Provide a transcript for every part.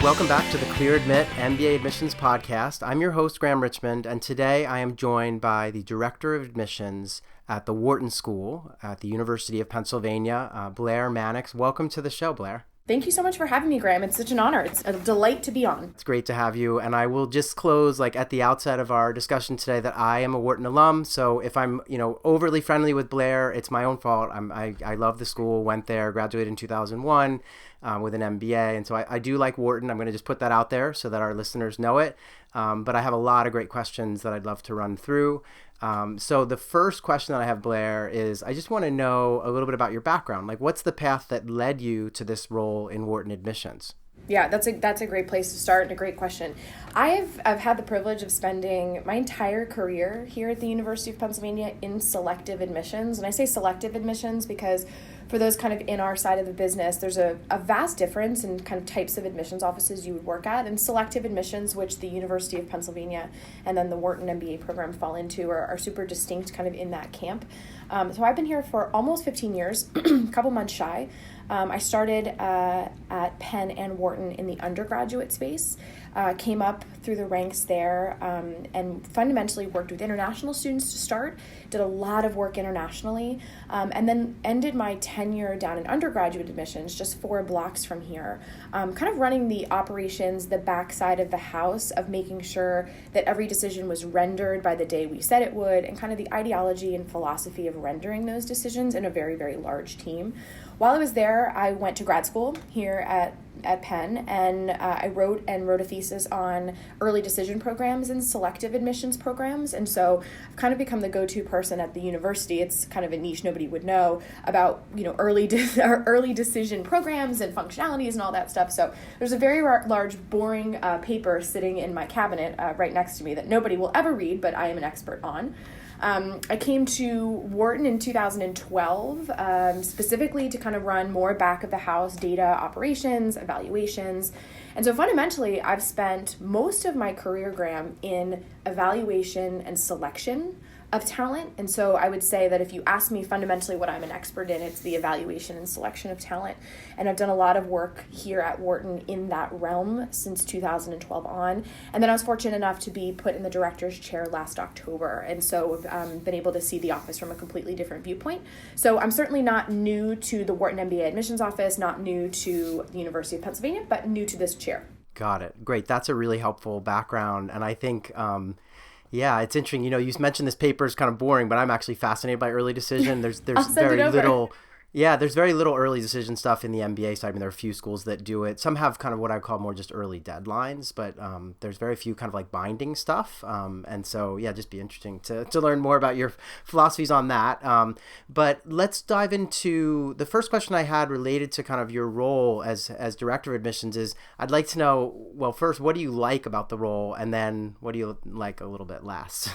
Welcome back to the Clear Admit MBA Admissions Podcast. I'm your host, Graham Richmond, and today I am joined by the Director of Admissions at the Wharton School at the University of Pennsylvania, Blair Mannix. Welcome to the show, Blair. Thank you so much for having me, Graham. It's such an honor. It's a delight to be on. It's great to have you. And I will just close at the outset of our discussion today that I am a Wharton alum. So if I'm, overly friendly with Blair, it's my own fault. I love the school, went there, graduated in 2001 with an MBA. And so I do like Wharton. I'm going to just put that out there so that our listeners know it. But I have a lot of great questions that I'd love to run through. So the first question that I have, Blair, is I just want to know a little bit about your background. What's the path that led you to this role in Wharton admissions? Yeah, that's a great place to start and a great question. I've had the privilege of spending my entire career here at the University of Pennsylvania in selective admissions. And I say selective admissions because for those kind of in our side of the business, there's a vast difference in kind of types of admissions offices you would work at. And selective admissions, which the University of Pennsylvania and then the Wharton MBA program fall into, are super distinct kind of in that camp. So I've been here for almost 15 years, a couple months shy. I started at Penn and Wharton in the undergraduate space, came up through the ranks there, and fundamentally worked with international students to start, did a lot of work internationally, and then ended my tenure down in undergraduate admissions, just 4 blocks from here, kind of running the operations, the backside of the house of making sure that every decision was rendered by the day we said it would, and kind of the ideology and philosophy of rendering those decisions in a very, very large team. While I was there, I went to grad school here at Penn, and I wrote a thesis on early decision programs and selective admissions programs. And so I've kind of become the go-to person at the university. It's kind of a niche nobody would know about, early decision programs and functionalities and all that stuff. So there's a very large, boring paper sitting in my cabinet right next to me that nobody will ever read, but I am an expert on. I came to Wharton in 2012, specifically to kind of run more back of the house data operations, evaluations. And so fundamentally, I've spent most of my career, Graham, in evaluation and selection of talent. And so I would say that if you ask me fundamentally what I'm an expert in, it's the evaluation and selection of talent. And I've done a lot of work here at Wharton in that realm since 2012 on. And then I was fortunate enough to be put in the director's chair last October. And so I've been able to see the office from a completely different viewpoint. So I'm certainly not new to the Wharton MBA admissions office, not new to the University of Pennsylvania, but new to this chair. Got it. Great. That's a really helpful background. And I think, yeah, it's interesting. You mentioned this paper is kind of boring, but I'm actually fascinated by early decision. There's very little. Yeah, there's very little early decision stuff in the MBA side. I mean, there are a few schools that do it. Some have kind of what I call more just early deadlines, but there's very few kind of binding stuff. And so, yeah, just be interesting to learn more about your philosophies on that. But let's dive into the first question I had related to kind of your role as director of admissions is I'd like to know, well, first, what do you like about the role? And then what do you like a little bit less?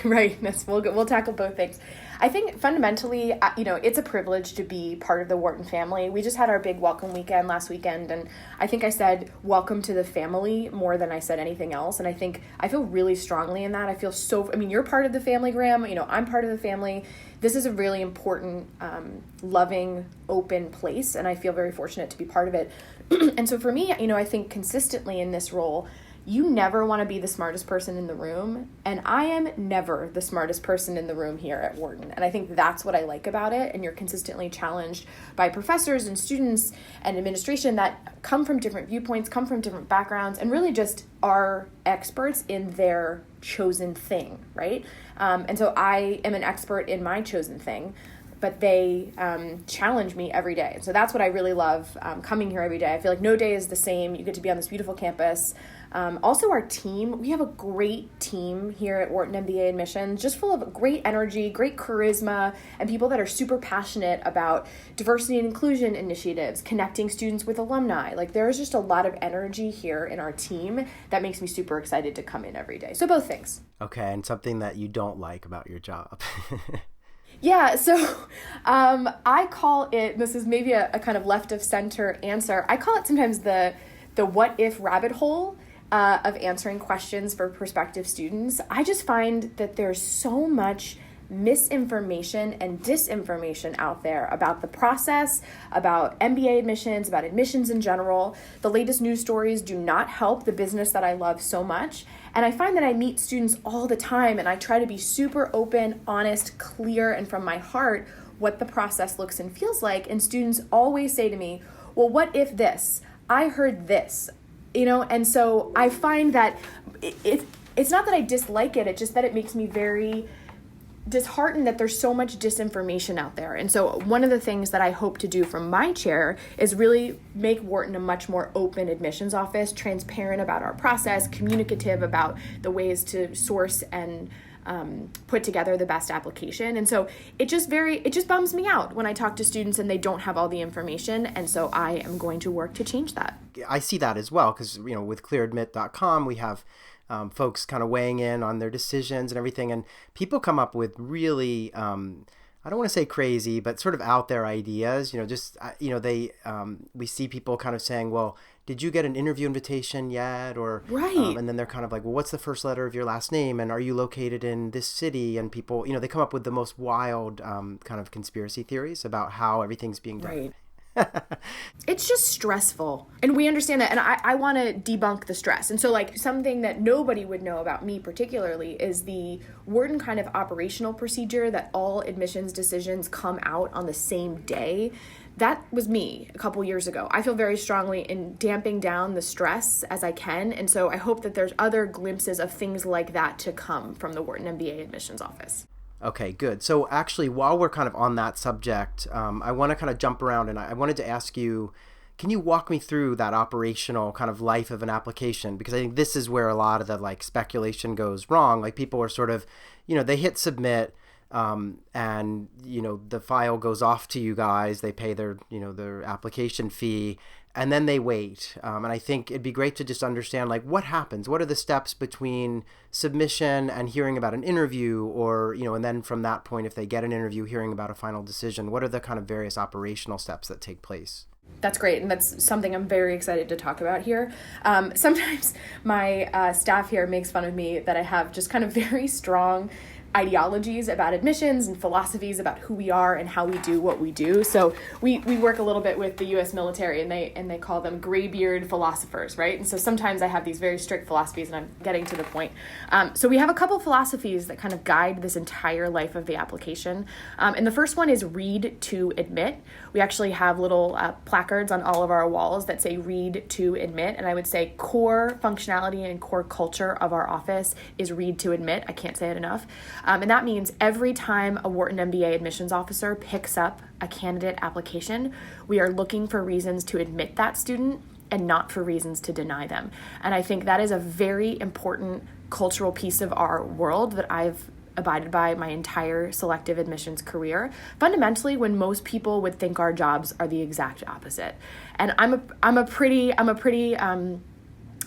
Right. We'll tackle both things. I think fundamentally, it's a privilege to be part of the Wharton family. We just had our big welcome weekend last weekend, and I think I said welcome to the family more than I said anything else. And I think I feel really strongly in that. I feel you're part of the family, Graham. I'm part of the family. This is a really important, loving, open place, and I feel very fortunate to be part of it. And so for me, I think consistently in this role, you never want to be the smartest person in the room, and I am never the smartest person in the room here at Wharton. And I think that's what I like about it, and you're consistently challenged by professors and students and administration that come from different viewpoints, come from different backgrounds, and really just are experts in their chosen thing, right? And so I am an expert in my chosen thing, but they challenge me every day. So that's what I really love coming here every day. I feel like no day is the same. You get to be on this beautiful campus. Also our team, we have a great team here at Wharton MBA Admissions, just full of great energy, great charisma, and people that are super passionate about diversity and inclusion initiatives, connecting students with alumni. There's just a lot of energy here in our team that makes me super excited to come in every day. So both things. Okay, and something that you don't like about your job. Yeah, so I call it, this is maybe a kind of left of center answer, I call it sometimes the what if rabbit hole of answering questions for prospective students. I just find that there's so much misinformation and disinformation out there about the process, about MBA admissions, about admissions in general. The latest news stories do not help the business that I love so much. And I find that I meet students all the time, and I try to be super open, honest, clear, and from my heart what the process looks and feels like. And students always say to me, well, what if this? I heard this, and so I find that it's not that I dislike it, it's just that it makes me very disheartened that there's so much disinformation out there. And so one of the things that I hope to do from my chair is really make Wharton a much more open admissions office, transparent about our process, communicative about the ways to source and put together the best application. And so it just bums me out when I talk to students and they don't have all the information. And so I am going to work to change that. I see that as well, because, with clearadmit.com, we have folks kind of weighing in on their decisions and everything. And people come up with really, I don't want to say crazy, but sort of out there ideas, we see people kind of saying, well, did you get an interview invitation yet? Or, right. And then they're kind of like, well, what's the first letter of your last name? And are you located in this city? And people, they come up with the most wild kind of conspiracy theories about how everything's being done. Right. It's just stressful, and we understand that, and I want to debunk the stress. And so something that nobody would know about me particularly is the Wharton kind of operational procedure that all admissions decisions come out on the same day. That was me a couple years ago. I feel very strongly in damping down the stress as I can, and so I hope that there's other glimpses of things like that to come from the Wharton MBA admissions office. Okay, good. So actually, while we're kind of on that subject, I want to kind of jump around, and I wanted to ask you, can you walk me through that operational kind of life of an application? Because I think this is where a lot of the speculation goes wrong. People are sort of, they hit submit, and the file goes off to you guys. They pay their application fee, and then they wait. And I think it'd be great to just understand what happens. What are the steps between submission and hearing about an interview, or and then from that point, if they get an interview, hearing about a final decision. What are the kind of various operational steps that take place? That's great, and that's something I'm very excited to talk about here. Sometimes my staff here makes fun of me that I have just kind of very strong ideologies about admissions and philosophies about who we are and how we do what we do. So we work a little bit with the U.S. military, and they call them graybeard philosophers, right? And so sometimes I have these very strict philosophies, and I'm getting to the point. So we have a couple philosophies that kind of guide this entire life of the application. And the first one is read to admit. We actually have little placards on all of our walls that say read to admit. And I would say core functionality and core culture of our office is read to admit. I can't say it enough. And that means every time a Wharton MBA admissions officer picks up a candidate application, we are looking for reasons to admit that student and not for reasons to deny them. And I think that is a very important cultural piece of our world that I've abided by my entire selective admissions career. Fundamentally, when most people would think our jobs are the exact opposite. And I'm a pretty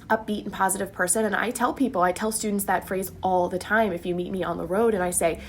upbeat and positive person. And I tell students that phrase all the time if you meet me on the road, and I say,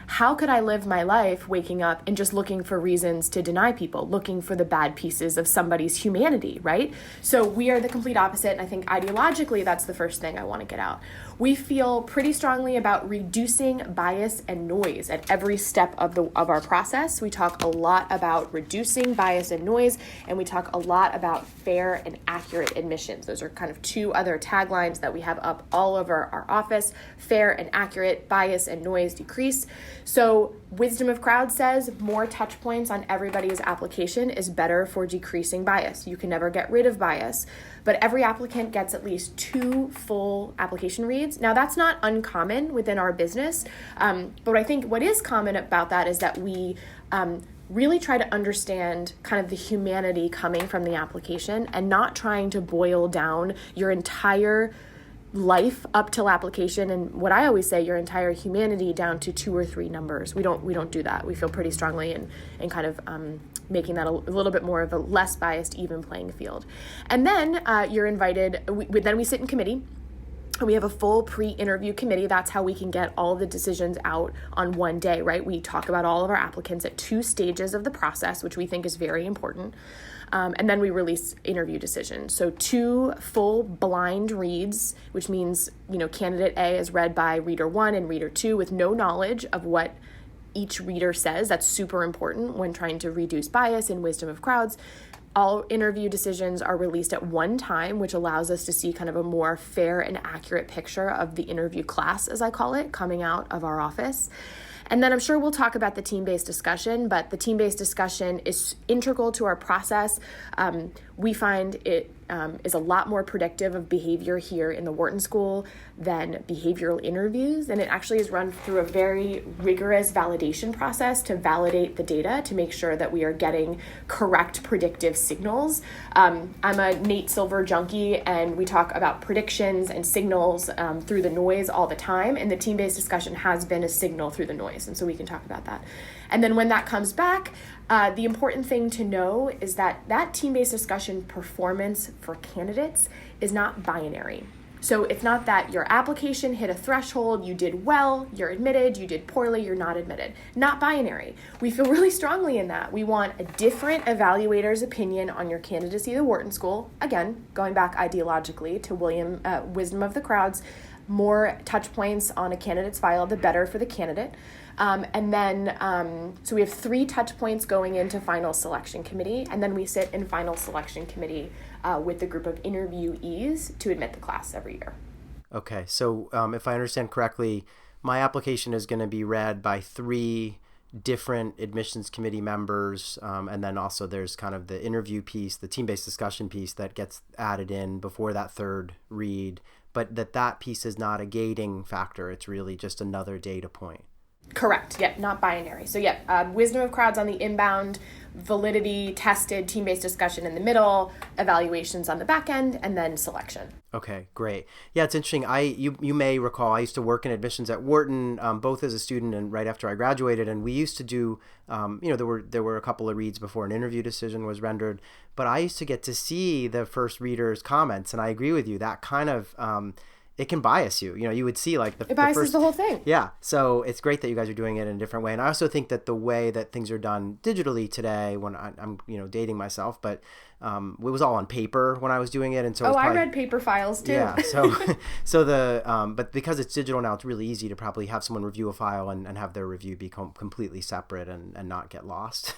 how could I live my life waking up and just looking for reasons to deny people, looking for the bad pieces of somebody's humanity, right? So we are the complete opposite, and I think ideologically that's the first thing I want to get out. We feel pretty strongly about reducing bias and noise at every step of our process. We talk a lot about reducing bias and noise, and we talk a lot about fair and accurate admissions. Those are kind of two other taglines that we have up all over our office: fair and accurate, bias and noise decrease. So wisdom of crowd says more touch points on everybody's application is better for decreasing bias. You can never get rid of bias, but every applicant gets at least 2 full application reads. Now, that's not uncommon within our business, but I think what is common about that is that we really try to understand kind of the humanity coming from the application and not trying to boil down your entire life up till application, and what I always say, your entire humanity down to 2 or 3 numbers. We don't do that. We feel pretty strongly in kind of making that a little bit more of a less biased, even playing field. And then you're invited. Then we sit in committee. We have a full pre-interview committee. That's how we can get all the decisions out on one day, right? We talk about all of our applicants at 2 stages of the process, which we think is very important. And then we release interview decisions. So 2 full blind reads, which means, candidate A is read by reader 1 and reader 2 with no knowledge of what each reader says. That's super important when trying to reduce bias in wisdom of crowds. All interview decisions are released at one time, which allows us to see kind of a more fair and accurate picture of the interview class, as I call it, coming out of our office. And then I'm sure we'll talk about the team-based discussion, but the team-based discussion is integral to our process. We find it is a lot more predictive of behavior here in the Wharton School than behavioral interviews, and it actually is run through a very rigorous validation process to validate the data to make sure that we are getting correct predictive signals. I'm a Nate Silver junkie, and we talk about predictions and signals through the noise all the time, and the team-based discussion has been a signal through the noise, and so we can talk about that. And then when that comes back, the important thing to know is that team-based discussion performance for candidates is not binary. So it's not that your application hit a threshold, you did well, you're admitted, you did poorly, you're not admitted. Not binary. We feel really strongly in that. We want a different evaluator's opinion on your candidacy to Wharton School. Again, going back ideologically to Wisdom of the Crowds, more touch points on a candidate's file, the better for the candidate. So we have 3 touch points going into final selection committee, and then we sit in final selection committee with the group of interviewees to admit the class every year. Okay, so if I understand correctly, my application is going to be read by 3 different admissions committee members, and then also there's kind of the interview piece, the team-based discussion piece that gets added in before that 3rd read, but that piece is not a gating factor. It's really just another data point. Correct. Yep. Not binary. So wisdom of crowds on the inbound, validity, tested, team-based discussion in the middle, evaluations on the back end, and then selection. Okay, great. Yeah, it's interesting. You may recall I used to work in admissions at Wharton, both as a student and right after I graduated, and we used to do, there were a couple of reads before an interview decision was rendered, but I used to get to see the first reader's comments, and I agree with you. That kind of it can bias you. You would see like it biases the whole thing. Yeah. So it's great that you guys are doing it in a different way. And I also think that the way that things are done digitally today, when I'm dating myself, but it was all on paper when I was doing it. And so I read paper files too. Yeah. But because it's digital now, it's really easy to probably have someone review a file and have their review be completely separate and not get lost.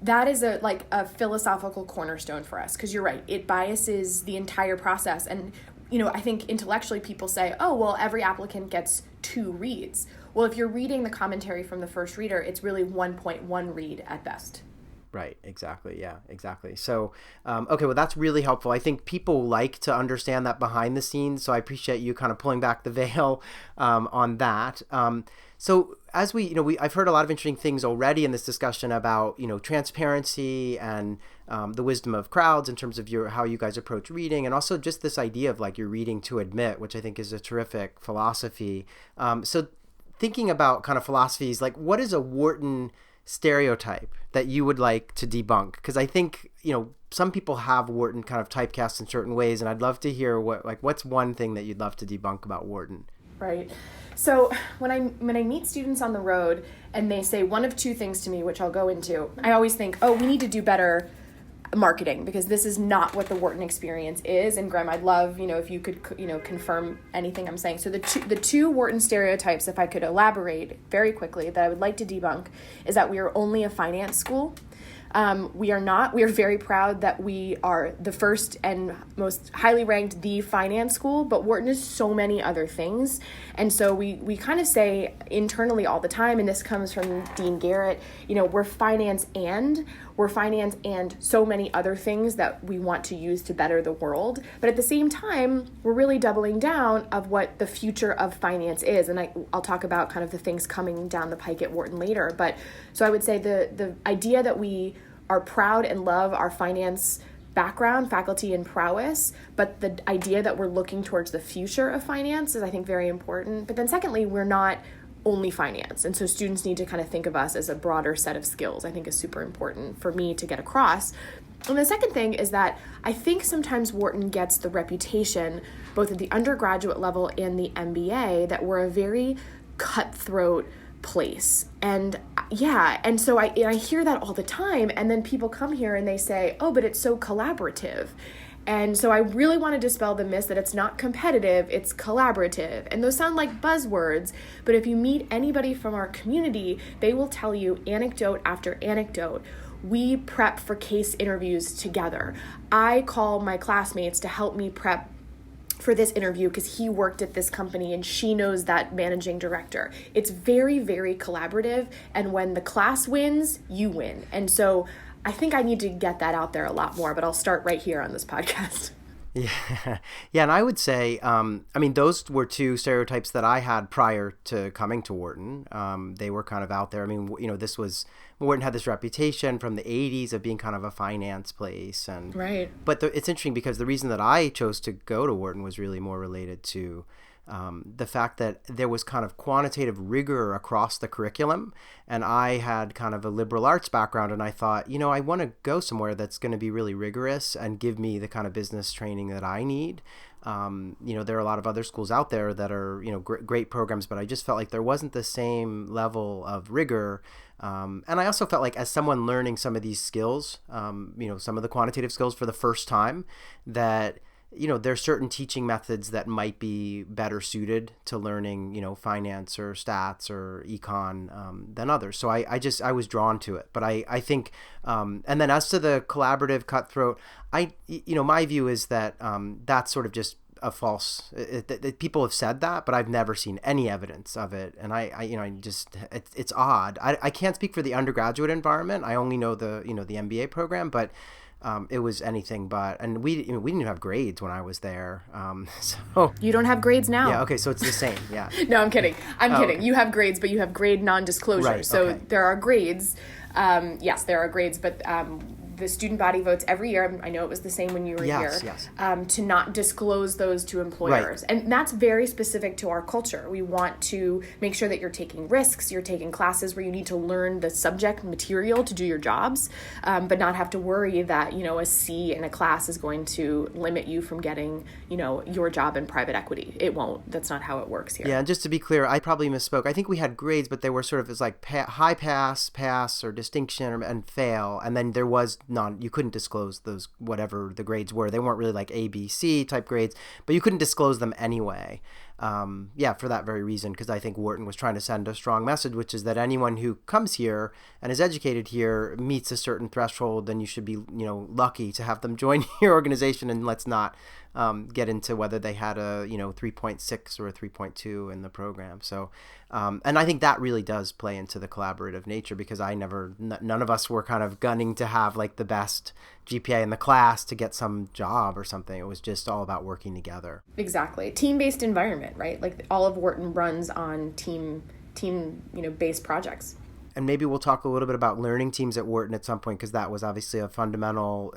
That is a philosophical cornerstone for us, because you're right. It biases the entire process. And I think intellectually people say, oh, well, every applicant gets 2 reads. Well, if you're reading the commentary from the first reader, it's really 1.1 read at best. Right. Exactly. Yeah, exactly. So, okay, well, that's really helpful. I think people like to understand that behind the scenes. So I appreciate you kind of pulling back the veil on that. So as I've heard a lot of interesting things already in this discussion about, transparency and the wisdom of crowds in terms of how you guys approach reading, and also just this idea of like you're reading to admit, which I think is a terrific philosophy. So thinking about kind of philosophies, like what is a Wharton stereotype that you would like to debunk? Because I think, some people have Wharton kind of typecast in certain ways, and I'd love to hear what's one thing that you'd love to debunk about Wharton. Right. So when I meet students on the road and they say one of 2 things to me, which I'll go into, I always think, oh, we need to do better marketing, because this is not what the Wharton experience is. And Graham, I'd love, if you could, confirm anything I'm saying. So the two Wharton stereotypes, if I could elaborate very quickly, that I would like to debunk is that we are only a finance school. We are not. We are very proud that we are the first and most highly ranked the finance school, but Wharton is so many other things. And so we kind of say internally all the time, and this comes from Dean Garrett, we're finance and so many other things that we want to use to better the world. But at the same time, we're really doubling down of what the future of finance is. And I'll talk about kind of the things coming down the pike at Wharton later. But so I would say the idea that we are proud and love our finance background, faculty, and prowess, but the idea that we're looking towards the future of finance is, I think, very important. But then secondly, we're not only finance. And so students need to kind of think of us as a broader set of skills, I think is super important for me to get across. And the second thing is that I think sometimes Wharton gets the reputation, both at the undergraduate level and the MBA, that we're a very cutthroat place. And and so I hear that all the time. And then people come here and they say, oh, but it's so collaborative. And so I really want to dispel the myth that it's not competitive, it's collaborative. And those sound like buzzwords, but if you meet anybody from our community, they will tell you anecdote after anecdote. We prep for case interviews together. I call my classmates to help me prep for this interview because he worked at this company and she knows that managing director. It's very, very collaborative. And when the class wins, you win. And so I think I need to get that out there a lot more, but I'll start right here on this podcast. Yeah. Yeah. And I would say, those were two stereotypes that I had prior to coming to Wharton. They were kind of out there. I mean, Wharton had this reputation from the 80s of being kind of a finance place. And right. But it's interesting because the reason that I chose to go to Wharton was really more related to the fact that there was kind of quantitative rigor across the curriculum. And I had kind of a liberal arts background, and I thought, I want to go somewhere that's going to be really rigorous and give me the kind of business training that I need. There are a lot of other schools out there that are, great programs, but I just felt like there wasn't the same level of rigor. And I also felt like as someone learning some of these skills, some of the quantitative skills for the first time, that there's certain teaching methods that might be better suited to learning, finance or stats or econ than others. So I was drawn to it. But I think, and then as to the collaborative cutthroat, my view is that that's sort of just a false. People have said that, but I've never seen any evidence of it. And it's odd. I can't speak for the undergraduate environment. I only know the MBA program, but. It was anything but, and we didn't even have grades when I was there. So you don't have grades now. Yeah. Okay. So it's the same. Yeah. No, I'm kidding. I'm kidding. You have grades, but you have grade non-disclosure. Right, so okay. There are grades. Yes, there are grades, but the student body votes every year. I know it was the same when you were here. Yes. To not disclose those to employers. Right. And that's very specific to our culture. We want to make sure that you're taking risks, you're taking classes where you need to learn the subject material to do your jobs, but not have to worry that, a C in a class is going to limit you from getting, your job in private equity. It won't. That's not how it works here. Yeah, and just to be clear, I probably misspoke. I think we had grades, but they were sort of as like high pass, or distinction, and fail, and then there was you couldn't disclose those, whatever the grades were. They weren't really like A, B, C type grades, but you couldn't disclose them anyway. For that very reason, because I think Wharton was trying to send a strong message, which is that anyone who comes here and is educated here meets a certain threshold, then you should be, lucky to have them join your organization, and let's not get into whether they had a 3.6 or a 3.2 in the program. So and I think that really does play into the collaborative nature, because none of us were kind of gunning to have like the best GPA in the class to get some job or something. It was just all about working together. Exactly. Team-based environment, right? Like all of Wharton runs on team based projects. And maybe we'll talk a little bit about learning teams at Wharton at some point, because that was obviously a fundamental,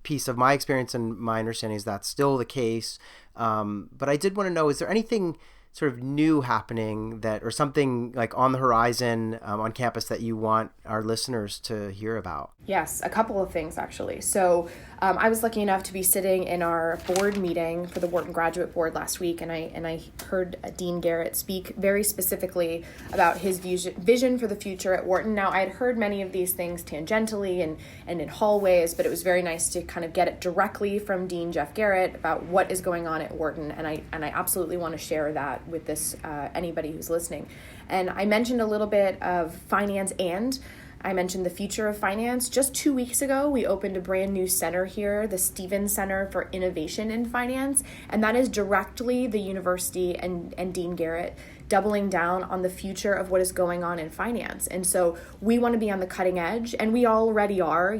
piece of my experience, and my understanding is that's still the case. But I did want to know, is there anything sort of new happening or something like on the horizon on campus that you want our listeners to hear about? Yes, a couple of things actually. So I was lucky enough to be sitting in our board meeting for the Wharton Graduate Board last week, and I heard Dean Garrett speak very specifically about his vision for the future at Wharton. Now, I had heard many of these things tangentially and in hallways, but it was very nice to kind of get it directly from Dean Jeff Garrett about what is going on at Wharton, and I absolutely want to share that with this anybody who's listening. And I mentioned a little bit of finance, and I mentioned the future of finance. Just 2 weeks ago, we opened a brand new center here, the Stevens Center for Innovation in Finance, and that is directly the university and Dean Garrett doubling down on the future of what is going on in finance. And so we want to be on the cutting edge, and we already are.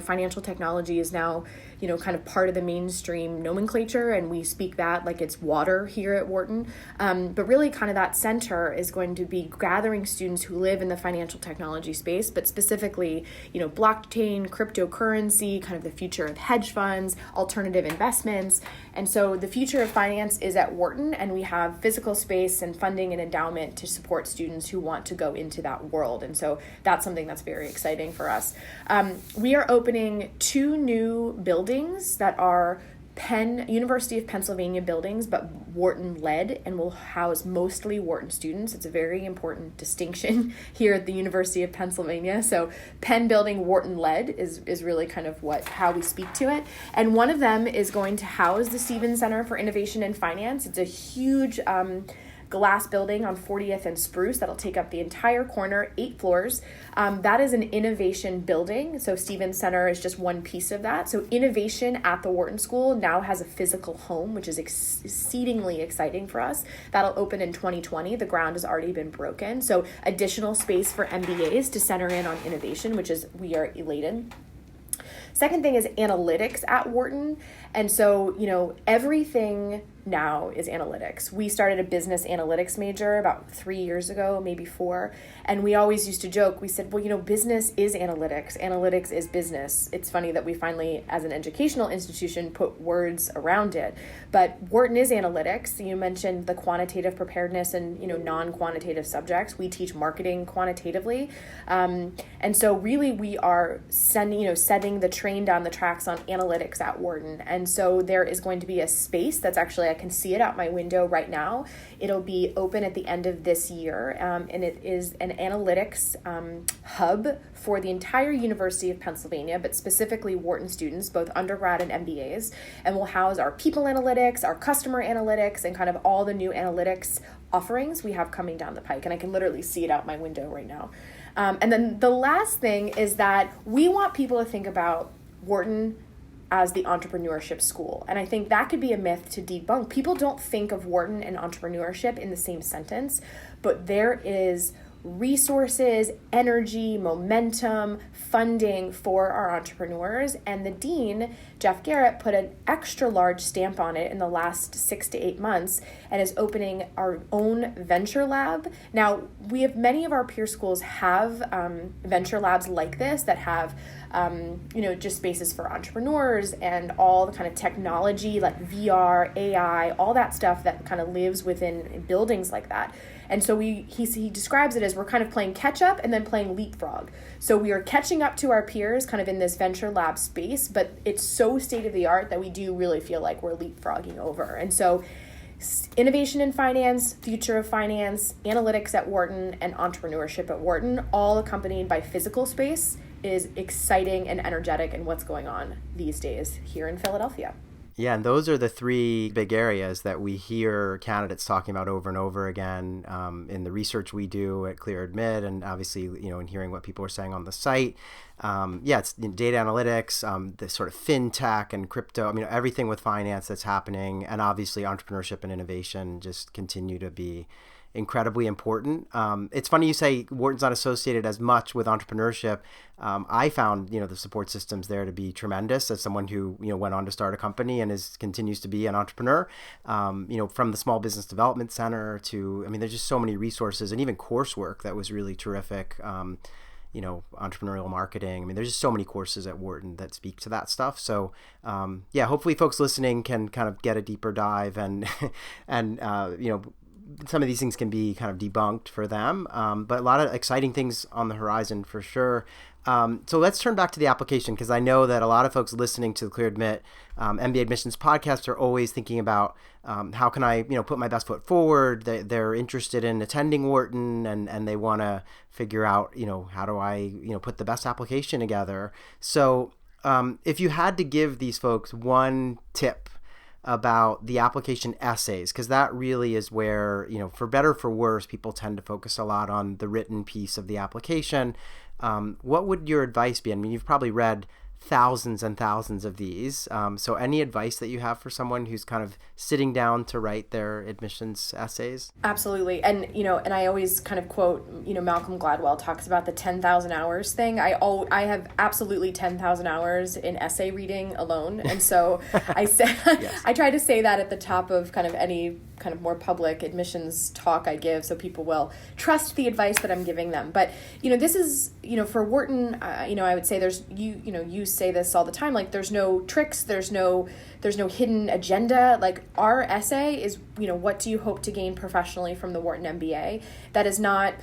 Financial technology is now kind of part of the mainstream nomenclature, and we speak that like it's water here at Wharton. But really kind of that center is going to be gathering students who live in the financial technology space space, but specifically, blockchain, cryptocurrency, kind of the future of hedge funds, alternative investments. And so the future of finance is at Wharton, and we have physical space and funding and endowment to support students who want to go into that world. And so that's something that's very exciting for us. We are opening 2 new buildings that are University of Pennsylvania buildings, but Wharton led, and will house mostly Wharton students. It's a very important distinction here at the University of Pennsylvania. So Penn building, Wharton led is really kind of how we speak to it. And one of them is going to house the Stevens Center for Innovation and Finance. It's a huge glass building on 40th and Spruce that'll take up the entire corner, 8 floors. That is an innovation building. So Stevens Center is just one piece of that. So innovation at the Wharton School now has a physical home, which is exceedingly exciting for us. That'll open in 2020. The ground has already been broken. So additional space for MBAs to center in on innovation, we are elated. Second thing is analytics at Wharton. And so, everything now is analytics. We started a business analytics major about 3 years ago, maybe 4. And we always used to joke, we said, well, business is analytics. Analytics is business. It's funny that we finally, as an educational institution, put words around it. But Wharton is analytics. You mentioned the quantitative preparedness and, non-quantitative subjects. We teach marketing quantitatively. And so really we are setting the train down the tracks on analytics at Wharton. And so there is going to be a space that's actually, I can see it out my window right now. It'll be open at the end of this year. And it is an analytics hub for the entire University of Pennsylvania, but specifically Wharton students, both undergrad and MBAs. And we'll house our people analytics, our customer analytics, and kind of all the new analytics offerings we have coming down the pike. And I can literally see it out my window right now. And then the last thing is that we want people to think about Wharton as the entrepreneurship school. And I think that could be a myth to debunk. People don't think of Wharton and entrepreneurship in the same sentence, but there is resources, energy, momentum, funding for our entrepreneurs. And the dean, Jeff Garrett, put an extra large stamp on it in the last 6 to 8 months and is opening our own venture lab. Now, many of our peer schools have venture labs like this that have just spaces for entrepreneurs and all the kind of technology like VR, AI, all that stuff that kind of lives within buildings like that. And so he describes it as we're kind of playing catch up and then playing leapfrog. So we are catching up to our peers kind of in this venture lab space, but it's so state of the art that we do really feel like we're leapfrogging over. And so innovation in finance, future of finance, analytics at Wharton, and entrepreneurship at Wharton, all accompanied by physical space, is exciting and energetic in what's going on these days here in Philadelphia. Yeah, and those are the 3 big areas that we hear candidates talking about over and over again in the research we do at Clear Admit, and obviously, in hearing what people are saying on the site. It's data analytics, the sort of fintech and crypto. Everything with finance that's happening, and obviously entrepreneurship and innovation just continue to be incredibly important. It's funny you say Wharton's not associated as much with entrepreneurship. I found, the support systems there to be tremendous as someone who, went on to start a company and continues to be an entrepreneur, from the Small Business Development Center to, there's just so many resources and even coursework that was really terrific. Entrepreneurial marketing. There's just so many courses at Wharton that speak to that stuff. So, hopefully folks listening can kind of get a deeper dive and some of these things can be kind of debunked for them, but a lot of exciting things on the horizon for sure. So let's turn back to the application, because I know that a lot of folks listening to the Clear Admit MBA admissions podcast are always thinking about how can I put my best foot forward. They're interested in attending Wharton and they want to figure out how do I put the best application together. So if you had to give these folks one tip about the application essays, because that really is where, for better or for worse, people tend to focus a lot on the written piece of the application. What would your advice be? You've probably read thousands and thousands of these. So any advice that you have for someone who's kind of sitting down to write their admissions essays? Absolutely. And, and I always kind of quote, Malcolm Gladwell talks about the 10,000 hours thing. I have absolutely 10,000 hours in essay reading alone. And so I say, yes. I try to say that at the top of kind of any kind of more public admissions talk I give, so people will trust the advice that I'm giving them. But, this is, for Wharton, I would say there's, you say this all the time, like there's no tricks, there's no hidden agenda. Like our essay is, what do you hope to gain professionally from the Wharton MBA? That is not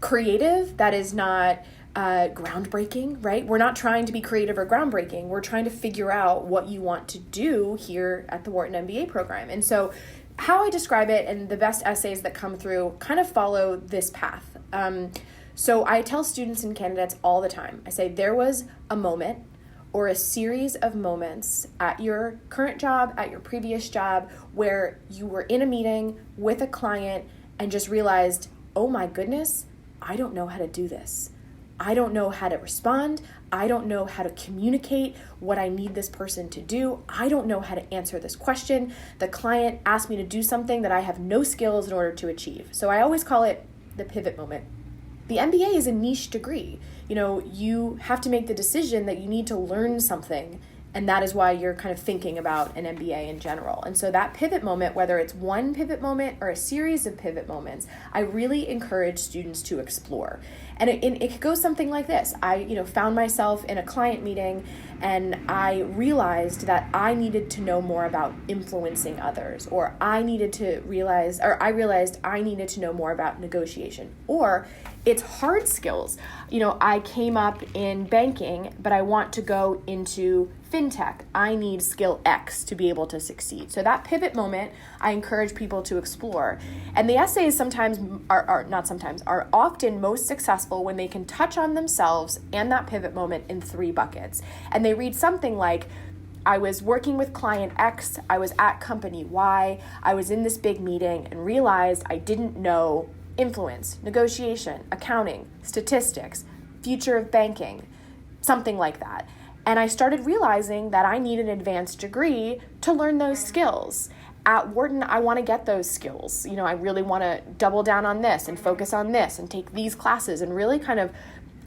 creative, that is not groundbreaking, right? We're not trying to be creative or groundbreaking. We're trying to figure out what you want to do here at the Wharton MBA program. And so how I describe it, and the best essays that come through kind of follow this path. So I tell students and candidates all the time, I say there was a moment or a series of moments at your current job, at your previous job, where you were in a meeting with a client and just realized, oh my goodness, I don't know how to do this. I don't know how to respond. I don't know how to communicate what I need this person to do. I don't know how to answer this question. The client asked me to do something that I have no skills in order to achieve. So I always call it the pivot moment. The MBA is a niche degree. You have to make the decision that you need to learn something, and that is why you're kind of thinking about an MBA in general. And so that pivot moment, whether it's one pivot moment or a series of pivot moments, I really encourage students to explore. And it goes something like this. I found myself in a client meeting, and I realized that I needed to know more about influencing others, or I realized I needed to know more about negotiation, or it's hard skills. I came up in banking, but I want to go into fintech. I need skill X to be able to succeed. So that pivot moment, I encourage people to explore. And the essays are often most successful when they can touch on themselves and that pivot moment in 3 buckets. And they read something like, I was working with client X, I was at company Y, I was in this big meeting and realized I didn't know influence, negotiation, accounting, statistics, future of banking, something like that. And I started realizing that I need an advanced degree to learn those skills. At Wharton, I want to get those skills. I really want to double down on this and focus on this and take these classes and really kind of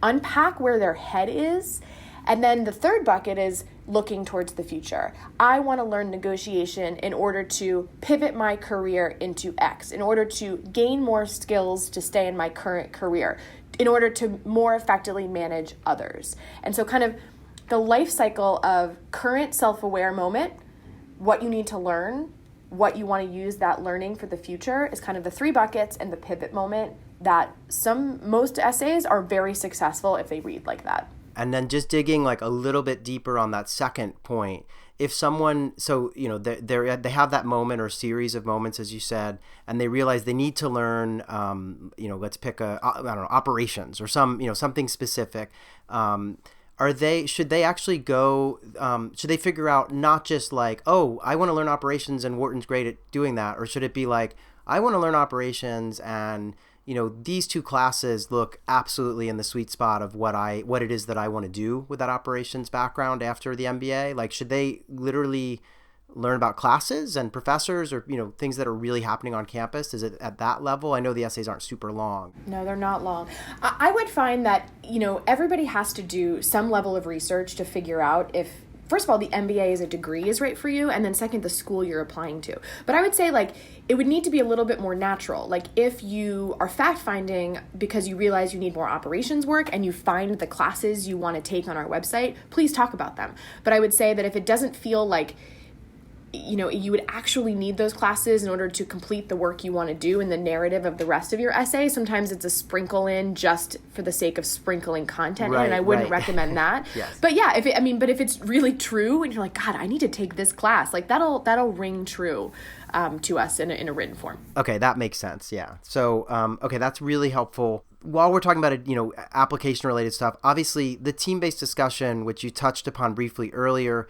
unpack where their head is. And then the third bucket is looking towards the future. I want to learn negotiation in order to pivot my career into X, in order to gain more skills to stay in my current career, in order to more effectively manage others. And so kind of the life cycle of current self-aware moment, what you need to learn, what you want to use that learning for the future is kind of the 3 buckets, and the pivot moment that most essays are very successful if they read like that. And then just digging like a little bit deeper on that second point, if someone, they have that moment or series of moments, as you said, and they realize they need to learn, let's pick operations or something specific. Should they actually go, should they figure out not just like, oh, I want to learn operations and Wharton's great at doing that, or should it be like, I want to learn operations and these 2 classes look absolutely in the sweet spot of what it is that I want to do with that operations background after the MBA? Like, should they literally learn about classes and professors or, things that are really happening on campus? Is it at that level? I know the essays aren't super long. No, they're not long. I would find that, everybody has to do some level of research to figure out if, first of all, the MBA as a degree is right for you, and then second, the school you're applying to. But I would say, it would need to be a little bit more natural. Like, if you are fact-finding because you realize you need more operations work and you find the classes you want to take on our website, please talk about them. But I would say that if it doesn't feel like you would actually need those classes in order to complete the work you want to do in the narrative of the rest of your essay. Sometimes it's a sprinkle in just for the sake of sprinkling content in, and I wouldn't recommend that. Yes. But yeah, if it's really true and you're like, God, I need to take this class, like that'll ring true to us in a written form. Okay, that makes sense. Yeah. So, okay, that's really helpful. While we're talking about application related stuff, obviously the team-based discussion, which you touched upon briefly earlier,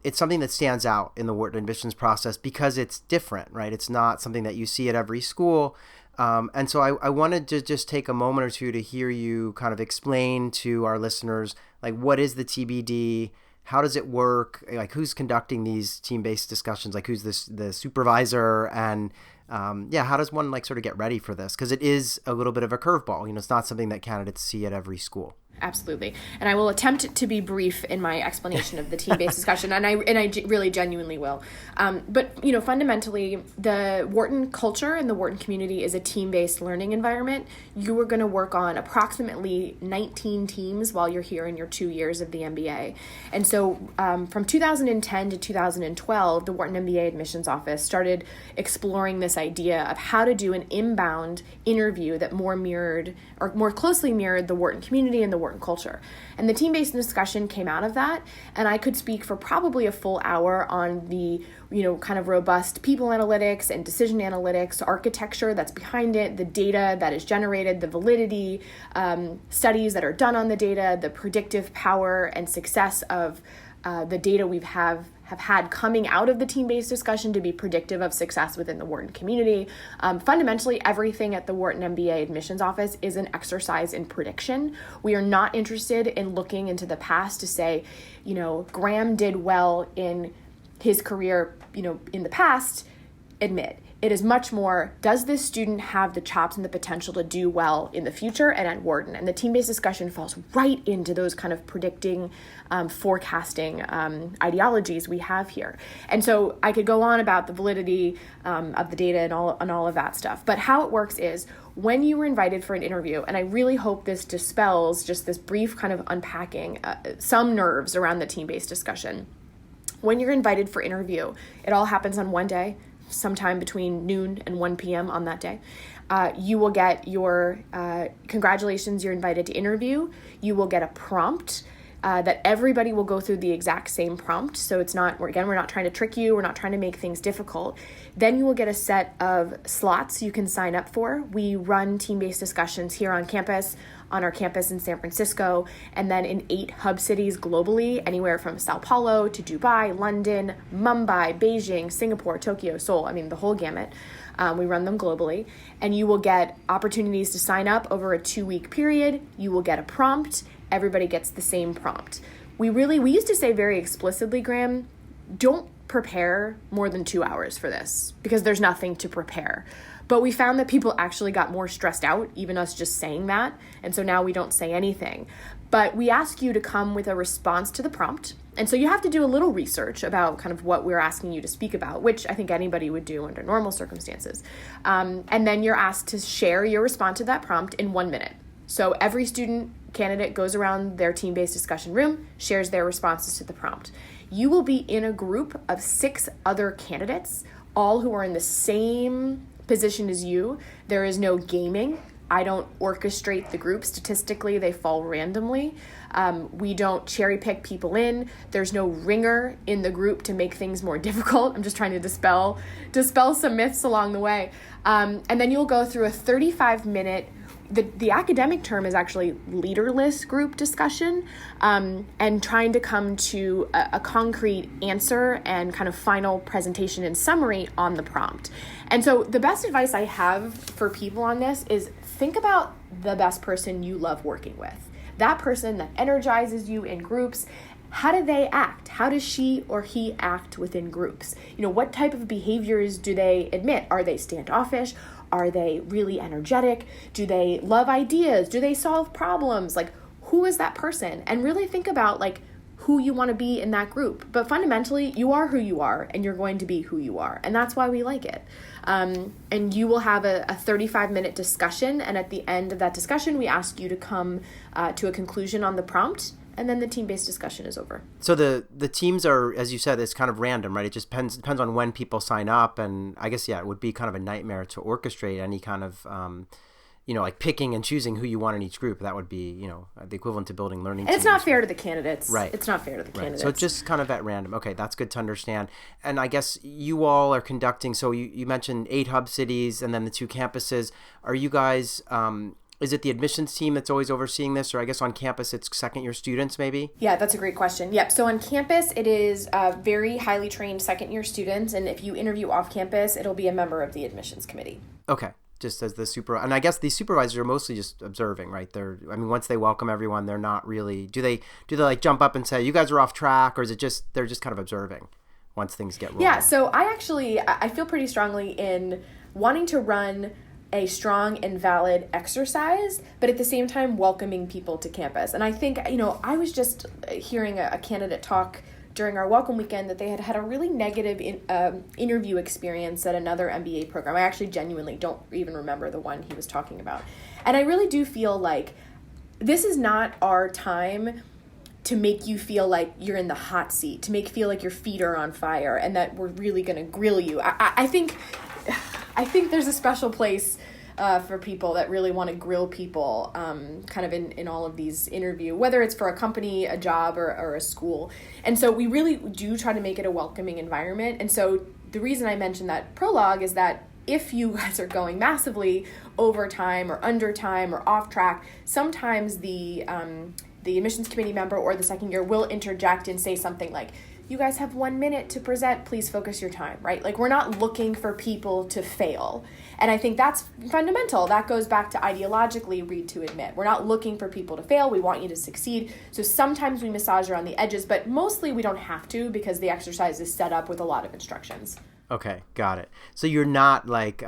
it's something that stands out in the Wharton admissions process because it's different, right? It's not something that you see at every school. And so I wanted to just take a moment or two to hear you kind of explain to our listeners, like, what is the TBD? How does it work? Like, who's conducting these team-based discussions? Like, who's the supervisor? And how does one sort of get ready for this? Because it is a little bit of a curveball. It's not something that candidates see at every school. Absolutely. And I will attempt to be brief in my explanation of the team-based discussion, and I really genuinely will. But, fundamentally, the Wharton culture and the Wharton community is a team-based learning environment. You are going to work on approximately 19 teams while you're here in your 2 years of the MBA. And so from 2010 to 2012, the Wharton MBA admissions office started exploring this idea of how to do an inbound interview that more closely mirrored the Wharton community and the Wharton culture. And the team-based discussion came out of that, and I could speak for probably a full hour on the kind of robust people analytics and decision analytics architecture that's behind it, the data that is generated, the validity, studies that are done on the data, the predictive power and success of the data have had coming out of the team-based discussion to be predictive of success within the Wharton community. Fundamentally, everything at the Wharton MBA admissions office is an exercise in prediction. We are not interested in looking into the past to say, Graham did well in his career, in the past, admit. It is much more, does this student have the chops and the potential to do well in the future and at Wharton? And the team-based discussion falls right into those kind of predicting, forecasting ideologies we have here. And so I could go on about the validity of the data and all of that stuff. But how it works is when you were invited for an interview, and I really hope this dispels just this brief kind of unpacking some nerves around the team-based discussion. When you're invited for interview, it all happens on one day, sometime between noon and 1 p.m. on that day. You will get your congratulations, you're invited to interview. You will get a prompt that everybody will go through the exact same prompt. So it's not, we're not trying to trick you. We're not trying to make things difficult. Then you will get a set of slots you can sign up for. We run team-based discussions here on campus, on our campus in San Francisco, and then in 8 hub cities globally, anywhere from Sao Paulo to Dubai, London, Mumbai, Beijing, Singapore, Tokyo, Seoul, the whole gamut. We run them globally, and you will get opportunities to sign up over a 2-week period. You will get a prompt. Everybody gets the same prompt. We used to say very explicitly, Graham, don't prepare more than 2 hours for this because there's nothing to prepare. But we found that people actually got more stressed out, even us just saying that. And so now we don't say anything. But we ask you to come with a response to the prompt. And so you have to do a little research about kind of what we're asking you to speak about, which I think anybody would do under normal circumstances. And then you're asked to share your response to that prompt in 1 minute. So every student candidate goes around their team-based discussion room, shares their responses to the prompt. You will be in a group of 6 other candidates, all who are in the same position as you. There is no gaming. I don't orchestrate the group. Statistically, they fall randomly. We don't cherry pick people in. There's no ringer in the group to make things more difficult. I'm just trying to dispel some myths along the way. And then you'll go through a 35-minute, the academic term is actually leaderless group discussion, and trying to come to a concrete answer and kind of final presentation and summary on the prompt. And so the best advice I have for people on this is think about the best person you love working with. That person that energizes you in groups. How do they act? How does she or he act within groups? What type of behaviors do they admit? Are they standoffish? Are they really energetic? Do they love ideas? Do they solve problems? Who is that person? And really think about who you want to be in that group. But fundamentally, you are who you are, and you're going to be who you are. And that's why we like it. And you will have a 35-minute discussion. And at the end of that discussion, we ask you to come to a conclusion on the prompt. And then the team-based discussion is over. So the teams are, as you said, it's kind of random, right? It just depends on when people sign up. And I guess, it would be kind of a nightmare to orchestrate any kind of, picking and choosing who you want in each group. That would be, the equivalent to building learning teams. It's not fair to the candidates. Right. It's not fair to the candidates. So it's just kind of at random. Okay, that's good to understand. And I guess you all are conducting, so you mentioned 8 hub cities and then the 2 campuses. Are you guys... is it the admissions team that's always overseeing this? Or I guess on campus, it's second-year students maybe? Yeah, that's a great question. Yep. So on campus, it is very highly trained second-year students. And if you interview off campus, it'll be a member of the admissions committee. Okay. Just as the and I guess these supervisors are mostly just observing, right? Once they welcome everyone, they're not really, do they jump up and say, you guys are off track? Or is it just, they're just kind of observing once things get rolling? Yeah. So I feel pretty strongly in wanting to run a strong and valid exercise, but at the same time welcoming people to campus. And I think, I was just hearing a candidate talk during our welcome weekend that they had a really negative interview experience at another MBA program. I actually genuinely don't even remember the one he was talking about. And I really do feel like this is not our time to make you feel like you're in the hot seat, to make you feel like your feet are on fire and that we're really going to grill you. I think there's a special place for people that really want to grill people kind of in all of these interviews, whether it's for a company, a job, or a school. And so we really do try to make it a welcoming environment. And so the reason I mentioned that prologue is that if you guys are going massively over time or under time or off track, sometimes the admissions committee member or the second year will interject and say something like, you guys have 1 minute to present, please focus your time, right? Like, we're not looking for people to fail. And I think that's fundamental. That goes back to ideologically read to admit. We're not looking for people to fail. We want you to succeed. So sometimes we massage around the edges, but mostly we don't have to because the exercise is set up with a lot of instructions. Okay, got it. So you're not like,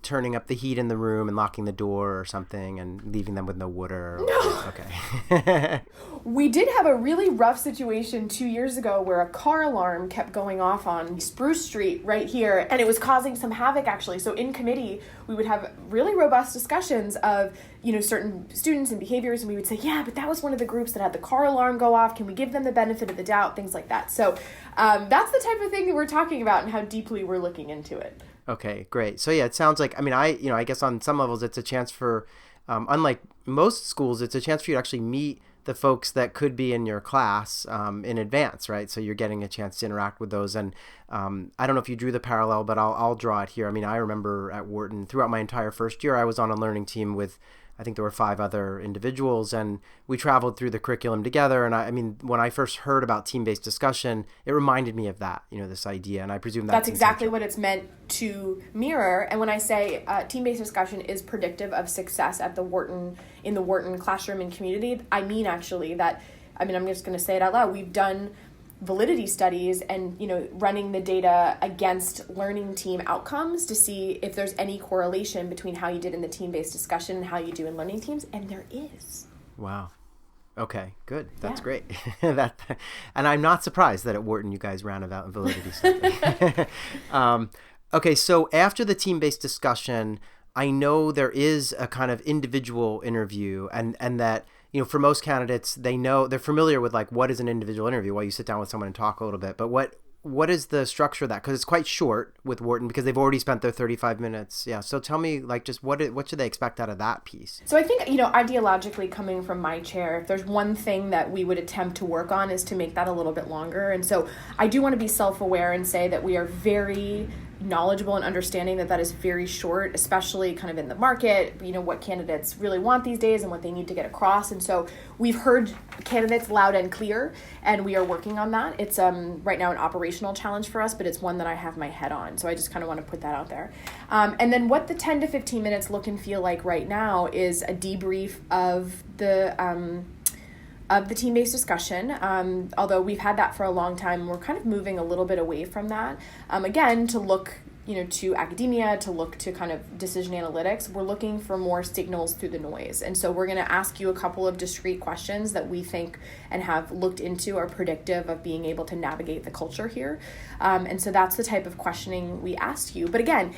turning up the heat in the room and locking the door or something and leaving them with no water. No. Okay. We did have a really rough situation 2 years ago where a car alarm kept going off on Spruce Street right here, and it was causing some havoc, actually. So in committee, we would have really robust discussions of, certain students and behaviors, and we would say, yeah, but that was one of the groups that had the car alarm go off. Can we give them the benefit of the doubt? Things like that. So that's the type of thing that we're talking about and how deeply we're looking into it. Okay, great. So yeah, it sounds like, I guess on some levels it's a chance for, unlike most schools, it's a chance for you to actually meet the folks that could be in your class in advance, right? So you're getting a chance to interact with those. And I don't know if you drew the parallel, but I'll draw it here. I remember at Wharton, throughout my entire first year, I was on a learning team with, I think there were 5 other individuals, and we traveled through the curriculum together. And when I first heard about team-based discussion, it reminded me of that, this idea. And I presume that's exactly what it's meant to mirror. And when I say team-based discussion is predictive of success at in the Wharton classroom and community, I mean actually that, I'm just going to say it out loud. We've done validity studies and, running the data against learning team outcomes to see if there's any correlation between how you did in the team-based discussion and how you do in learning teams. And there is. Wow. Okay, good. That's great. And I'm not surprised that at Wharton you guys ran a validity study. Okay, so after the team-based discussion, I know there is a kind of individual interview and that, for most candidates, they're familiar with like what is an individual interview while you sit down with someone and talk a little bit. But what is the structure of that? Because it's quite short with Wharton because they've already spent their 35 minutes. Yeah. So tell me, like, just what should they expect out of that piece? So I think, ideologically coming from my chair, if there's one thing that we would attempt to work on is to make that a little bit longer. And so I do want to be self-aware and say that we are very knowledgeable and understanding that is very short, especially kind of in the market, what candidates really want these days and what they need to get across. And so we've heard candidates loud and clear, and we are working on that. It's right now an operational challenge for us, but it's one that I have my head on. So I just kind of want to put that out there. And then what the 10 to 15 minutes look and feel like right now is a debrief of the team-based discussion, although we've had that for a long time. We're kind of moving a little bit away from that. Again, to look, to academia, to look to kind of decision analytics, we're looking for more signals through the noise. And so we're going to ask you a couple of discrete questions that we think and have looked into are predictive of being able to navigate the culture here. And so that's the type of questioning we asked you. But again,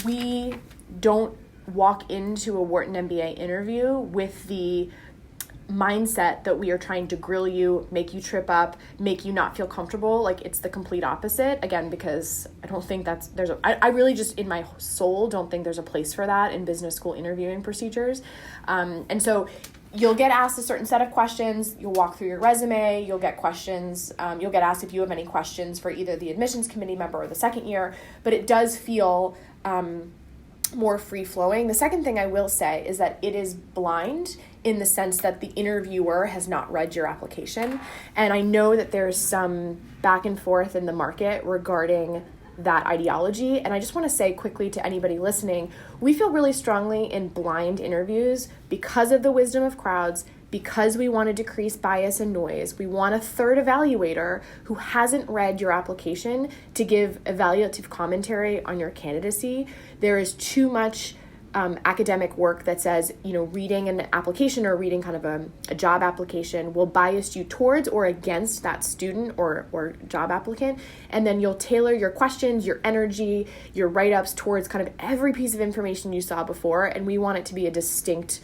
we don't walk into a Wharton MBA interview with the mindset that we are trying to grill you, make you trip up, make you not feel comfortable. Like, it's the complete opposite, again, because I don't think I really just in my soul don't think there's a place for that in business school interviewing procedures. And so you'll get asked a certain set of questions, you'll walk through your resume, you'll get questions, you'll get asked if you have any questions for either the admissions committee member or the second year, but it does feel more free-flowing. The second thing I will say is that it is blind in the sense that the interviewer has not read your application. And I know that there's some back and forth in the market regarding that ideology. And I just want to say quickly to anybody listening, we feel really strongly in blind interviews because of the wisdom of crowds, because we want to decrease bias and noise. We want a third evaluator who hasn't read your application to give evaluative commentary on your candidacy. There is too much academic work that says, reading an application or reading kind of a job application will bias you towards or against that student or job applicant. And then you'll tailor your questions, your energy, your write-ups towards kind of every piece of information you saw before. And we want it to be a distinct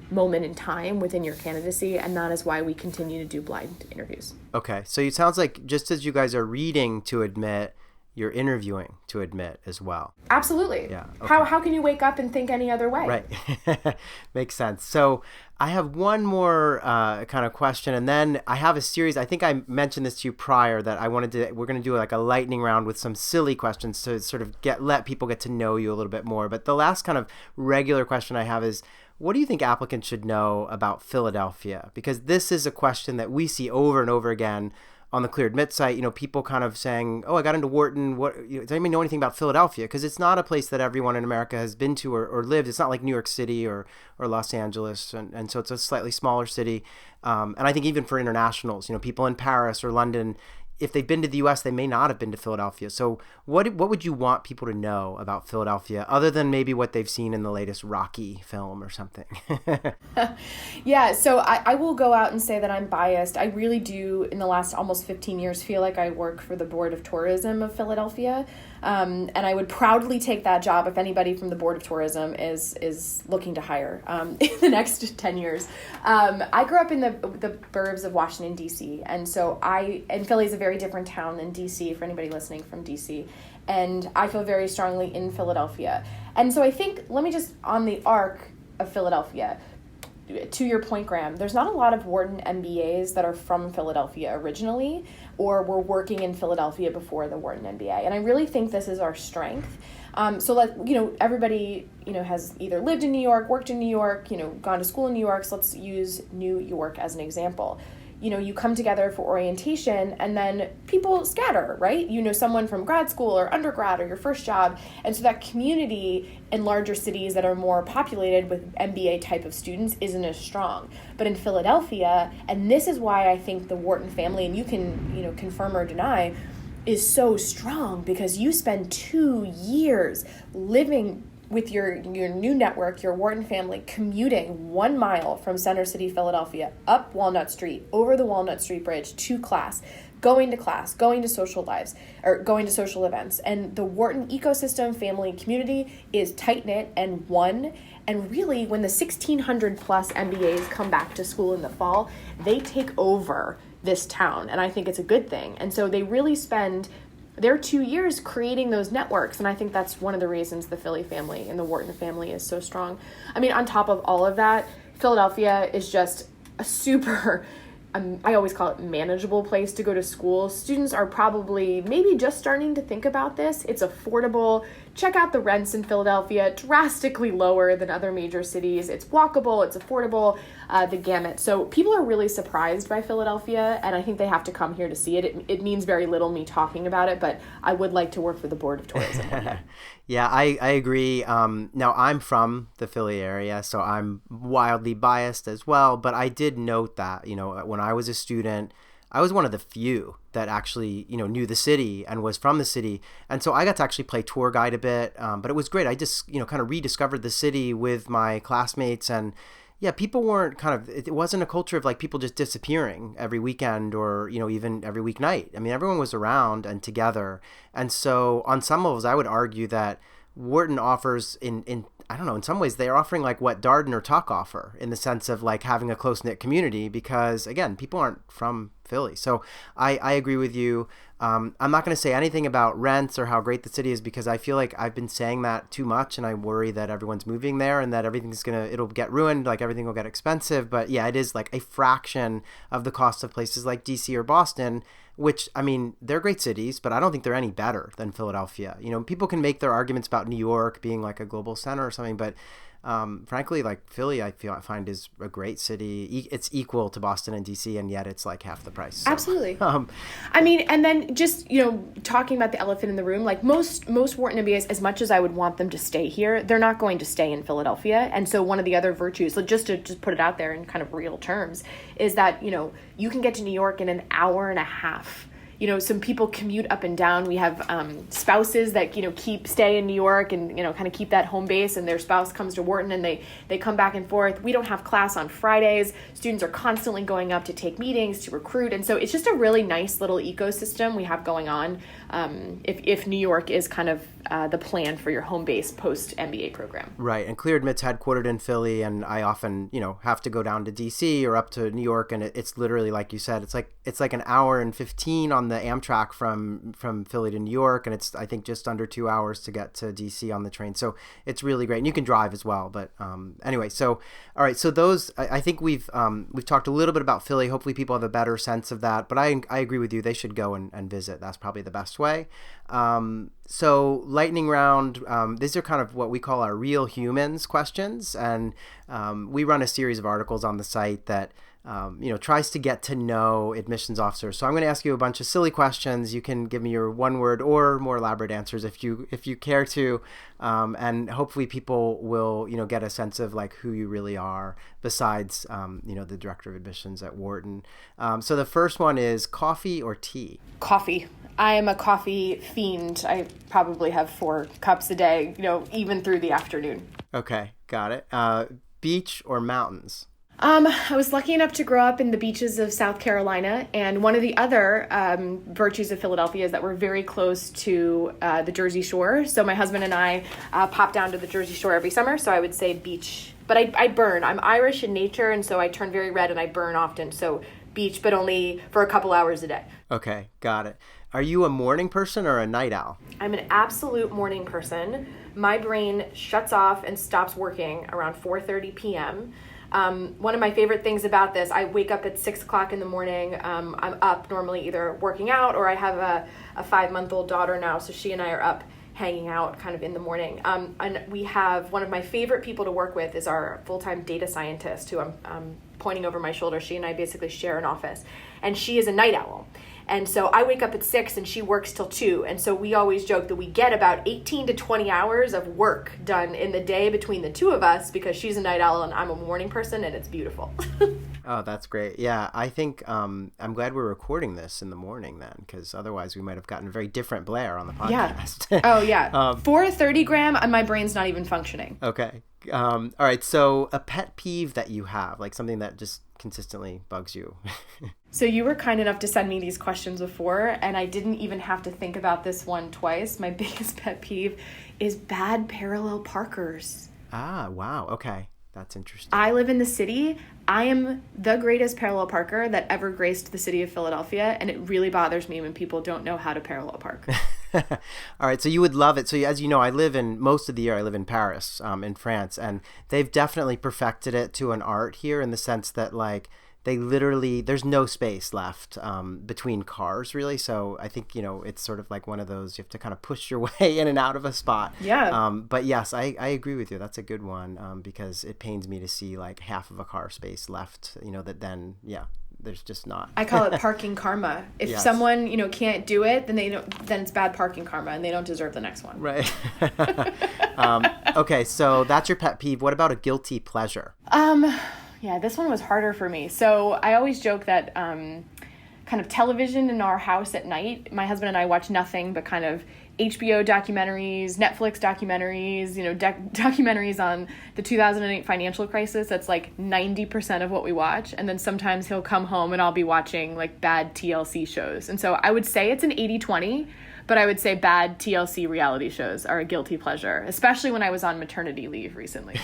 moment in time within your candidacy. And that is why we continue to do blind interviews. Okay. So it sounds like just as you guys are reading to admit, you're interviewing to admit as well. Absolutely. Yeah. Okay. How can you wake up and think any other way? Right. Makes sense. So I have one more kind of question, and then I have a series. I think I mentioned this to you prior that we're going to do like a lightning round with some silly questions to sort of let people get to know you a little bit more. But the last kind of regular question I have is, what do you think applicants should know about Philadelphia? Because this is a question that we see over and over again on the Clear Admit site, people kind of saying, "Oh, I got into Wharton. Does anybody know anything about Philadelphia?" Because it's not a place that everyone in America has been to or lived. It's not like New York City or Los Angeles, and so it's a slightly smaller city. And I think even for internationals, people in Paris or London, if they've been to the U.S., they may not have been to Philadelphia. So what would you want people to know about Philadelphia, other than maybe what they've seen in the latest Rocky film or something? Yeah, so I will go out and say that I'm biased. I really do, in the last almost 15 years, feel like I work for the Board of Tourism of Philadelphia. And I would proudly take that job if anybody from the Board of Tourism is looking to hire in the next 10 years. I grew up in the burbs of Washington, D.C., and Philly is a very different town than D.C., for anybody listening from D.C., and I feel very strongly in Philadelphia. And so I think, let me just, on the arc of Philadelphia, to your point, Graham, there's not a lot of Wharton MBAs that are from Philadelphia originally or were working in Philadelphia before the Wharton MBA. And I really think this is our strength. Everybody, has either lived in New York, worked in New York, gone to school in New York. So let's use New York as an example. You come together for orientation and then people scatter, right? Someone from grad school or undergrad or your first job. And so that community in larger cities that are more populated with MBA type of students isn't as strong. But in Philadelphia, and this is why I think the Wharton family, and you can, confirm or deny, is so strong, because you spend 2 years living with your new network, your Wharton family, commuting 1 mile from Center City, Philadelphia, up Walnut Street, over the Walnut Street Bridge to class, going to social lives, or going to social events. And the Wharton ecosystem, family, community is tight-knit and one. And really, when the 1,600 plus MBAs come back to school in the fall, they take over this town. And I think it's a good thing. And so they really spend their 2 years creating those networks. And I think that's one of the reasons the Philly family and the Wharton family is so strong. I mean, on top of all of that, Philadelphia is just a super, I always call it manageable place to go to school. Students are probably maybe just starting to think about this. It's affordable. Check out the rents in Philadelphia, drastically lower than other major cities. It's walkable, it's affordable, the gamut. So people are really surprised by Philadelphia, and I think they have to come here to see it. It means very little me talking about it, but I would like to work for the Board of Tourism one day. Yeah, I agree. Now, I'm from the Philly area, so I'm wildly biased as well, but I did note that, when I was a student, I was one of the few that actually, knew the city and was from the city. And so I got to actually play tour guide a bit, but it was great. I just, kind of rediscovered the city with my classmates, and yeah, people weren't it wasn't a culture of like people just disappearing every weekend or, even every weeknight. I mean, everyone was around and together. And so on some levels, I would argue that Wharton offers I don't know, in some ways they're offering like what Darden or Tuck offer, in the sense of like having a close-knit community, because again, people aren't from Philly. So I agree with you. I'm not going to say anything about rents or how great the city is, because I feel like I've been saying that too much, and I worry that everyone's moving there and that it'll get ruined, like everything will get expensive. But yeah, it is like a fraction of the cost of places like DC or Boston, which, I mean, they're great cities, but I don't think they're any better than Philadelphia. People can make their arguments about New York being like a global center or something, but frankly, like Philly, I find is a great city. It's equal to Boston and DC, and yet it's like half the price. So, absolutely. I mean, and then just, talking about the elephant in the room, like most Wharton MBAs, as much as I would want them to stay here, they're not going to stay in Philadelphia. And so one of the other virtues, just to put it out there in kind of real terms, is that, you can get to New York in an hour and a half. some people commute up and down. We have spouses that, stay in New York and, kind of keep that home base, and their spouse comes to Wharton and they come back and forth. We don't have class on Fridays. Students are constantly going up to take meetings, to recruit. And so it's just a really nice little ecosystem we have going on if New York is kind of the plan for your home base post-MBA program. Right. And Clear Admit's headquartered in Philly, and I often, have to go down to DC or up to New York, and it's literally, like you said, it's like an hour and 15 on the Amtrak from Philly to New York, and it's, I think, just under 2 hours to get to DC on the train. So it's really great, and you can drive as well. But anyway, so all right, so those, I think we've talked a little bit about Philly. Hopefully people have a better sense of that, but I agree with you. They should go and visit. That's probably the best way. So lightning round, these are kind of what we call our real humans questions. And we run a series of articles on the site that, tries to get to know admissions officers. So I'm going to ask you a bunch of silly questions. You can give me your one word or more elaborate answers if you care to. And hopefully people will, get a sense of like who you really are besides, the director of admissions at Wharton. So the first one is coffee or tea? Coffee. I am a coffee fiend. I probably have 4 cups a day, even through the afternoon. Okay, got it. Beach or mountains? I was lucky enough to grow up in the beaches of South Carolina, and one of the other virtues of Philadelphia is that we're very close to the Jersey Shore. So my husband and I pop down to the Jersey Shore every summer, so I would say beach. But I burn. I'm Irish in nature, and so I turn very red and I burn often. So beach, but only for a couple hours a day. Okay, got it. Are you a morning person or a night owl? I'm an absolute morning person. My brain shuts off and stops working around 4:30 p.m. One of my favorite things about this, I wake up at 6 o'clock in the morning. I'm up normally either working out, or I have a 5-month-old daughter now, so she and I are up hanging out kind of in the morning. And we have one of my favorite people to work with is our full-time data scientist, who I'm pointing over my shoulder. She and I basically share an office, and she is a night owl. And so I wake up at 6 and she works till 2. And so we always joke that we get about 18 to 20 hours of work done in the day between the two of us, because she's a night owl and I'm a morning person, and it's beautiful. Oh, that's great. Yeah, I think I'm glad we're recording this in the morning then, because otherwise we might have gotten a very different Blair on the podcast. Yeah. Oh, yeah. 4:30 gram and my brain's not even functioning. Okay. All right. So a pet peeve that you have, like something that just consistently bugs you. So you were kind enough to send me these questions before, and I didn't even have to think about this one twice. My biggest pet peeve is bad parallel parkers. Ah, wow. Okay. That's interesting. I live in the city. I am the greatest parallel parker that ever graced the city of Philadelphia, and it really bothers me when people don't know how to parallel park. All right, so you would love it. So as you know, I live in, most of the year I live in Paris, in France, and they've definitely perfected it to an art here, in the sense that like they literally, there's no space left between cars really. So I think, it's sort of like one of those, you have to kind of push your way in and out of a spot. Yeah. But yes, I agree with you. That's a good one, because it pains me to see like half of a car space left, that then, yeah. There's just not. I call it parking karma. If yes. someone, can't do it, then then it's bad parking karma, and they don't deserve the next one. Right. Okay, so that's your pet peeve. What about a guilty pleasure? Yeah, this one was harder for me. So I always joke that kind of television in our house at night, my husband and I watch nothing but kind of HBO documentaries, Netflix documentaries, documentaries on the 2008 financial crisis. That's like 90% of what we watch. And then sometimes he'll come home and I'll be watching like bad TLC shows. And so I would say it's an 80-20, but I would say bad TLC reality shows are a guilty pleasure, especially when I was on maternity leave recently.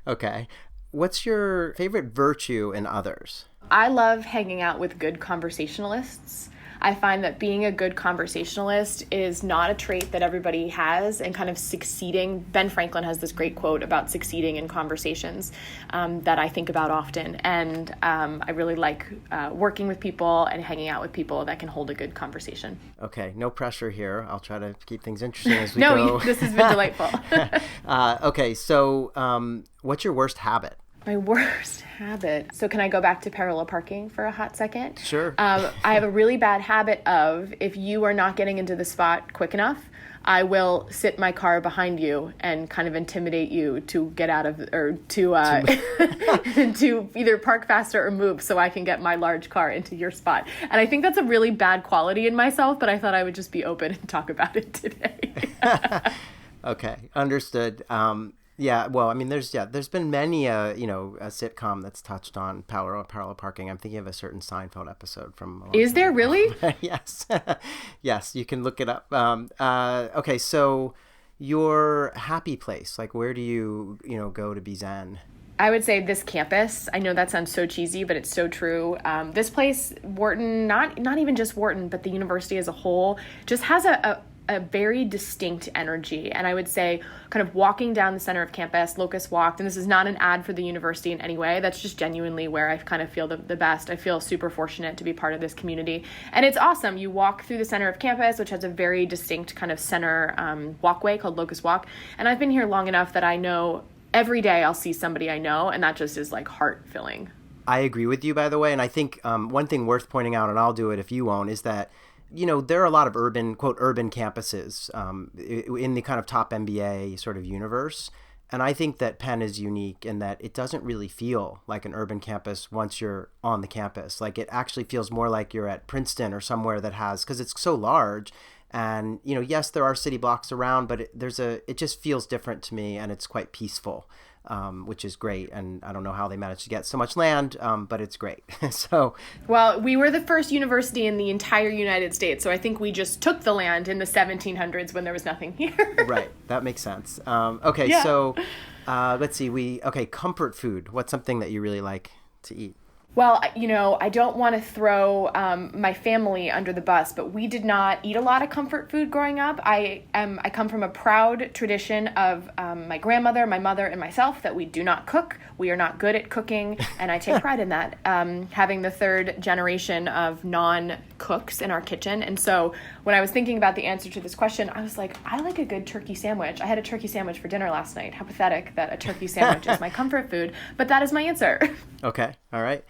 Okay. What's your favorite virtue in others? I love hanging out with good conversationalists. I find that being a good conversationalist is not a trait that everybody has, and kind of succeeding. Ben Franklin has this great quote about succeeding in conversations that I think about often. And I really like working with people and hanging out with people that can hold a good conversation. Okay, no pressure here. I'll try to keep things interesting as we go. No, this has been delightful. Okay, so what's your worst habit? My worst habit. So can I go back to parallel parking for a hot second? Sure. I have a really bad habit of, if you are not getting into the spot quick enough, I will sit my car behind you and kind of intimidate you to get out of, or to to either park faster or move so I can get my large car into your spot. And I think that's a really bad quality in myself, but I thought I would just be open and talk about it today. Okay, understood. Yeah, well, I mean, there's been many, a sitcom that's touched on parallel parking. I'm thinking of a certain Seinfeld episode from. Is there really? Yes, yes, you can look it up. Okay, so your happy place, like, where do you go to be zen? I would say this campus. I know that sounds so cheesy, but it's so true. This place, Wharton, not even just Wharton, but the university as a whole, just has a very distinct energy. And I would say kind of walking down the center of campus, Locust Walked, and this is not an ad for the university in any way. That's just genuinely where I kind of feel the best. I feel super fortunate to be part of this community. And it's awesome. You walk through the center of campus, which has a very distinct kind of center walkway called Locust Walk. And I've been here long enough that I know every day I'll see somebody I know, and that just is like heart-filling. I agree with you, by the way. And I think one thing worth pointing out, and I'll do it if you won't, is that there are a lot of urban campuses in the kind of top MBA sort of universe. And I think that Penn is unique in that it doesn't really feel like an urban campus once you're on the campus. Like, it actually feels more like you're at Princeton or somewhere that has, because it's so large. And, yes, there are city blocks around, but it just feels different to me, and it's quite peaceful. Which is great. And I don't know how they managed to get so much land, but it's great. Well, we were the first university in the entire United States, so I think we just took the land in the 1700s when there was nothing here. Right. That makes sense. Okay. Yeah. So let's see. Comfort food. What's something that you really like to eat? Well, I don't want to throw my family under the bus, but we did not eat a lot of comfort food growing up. I come from a proud tradition of my grandmother, my mother, and myself that we do not cook. We are not good at cooking, and I take pride in that, having the third generation of non-cooks in our kitchen. And so when I was thinking about the answer to this question, I was like, I like a good turkey sandwich. I had a turkey sandwich for dinner last night. How pathetic that a turkey sandwich is my comfort food, but that is my answer. Okay. All right.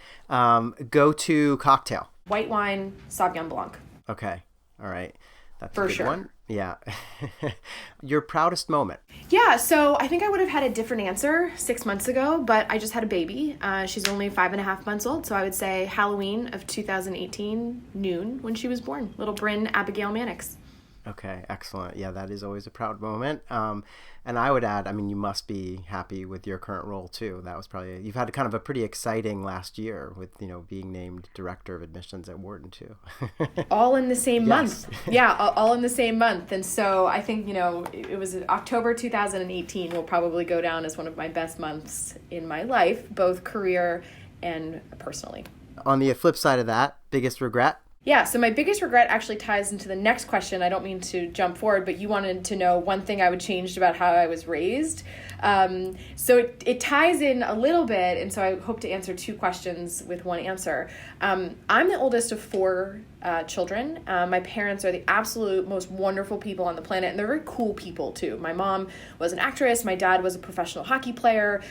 Go-to cocktail. White wine, Sauvignon Blanc. Okay. All right. That's for a good sure. one. Yeah. Your proudest moment. Yeah. So I think I would have had a different answer 6 months ago, but I just had a baby. She's only 5.5 months old. So I would say Halloween of 2018, noon, when she was born. Little Bryn Abigail Mannix. Okay, excellent. Yeah, that is always a proud moment. And I would add, I mean, you must be happy with your current role too. That was probably, you've had kind of a pretty exciting last year with, being named director of admissions at Wharton too. All in the same month. Yeah, all in the same month. And so I think, it was October 2018 will probably go down as one of my best months in my life, both career and personally. On the flip side of that, biggest regret? Yeah, so my biggest regret actually ties into the next question. I don't mean to jump forward, but you wanted to know one thing I would change about how I was raised. So it ties in a little bit, and so I hope to answer two questions with one answer. I'm the oldest of four children. My parents are the absolute most wonderful people on the planet, and they're very cool people too. My mom was an actress. My dad was a professional hockey player.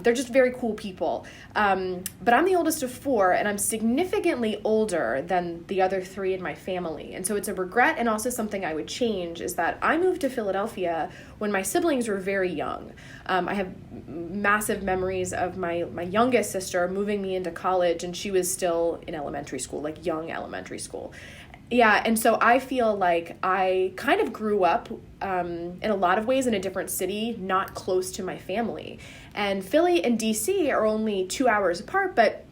They're just very cool people. But I'm the oldest of four, and I'm significantly older than the other three in my family. And so it's a regret, and also something I would change is that I moved to Philadelphia when my siblings were very young. I have massive memories of my youngest sister moving me into college, and she was still in elementary school, like young elementary school. Yeah, and so I feel like I kind of grew up in a lot of ways in a different city, not close to my family. And Philly and DC are only 2 hours apart, but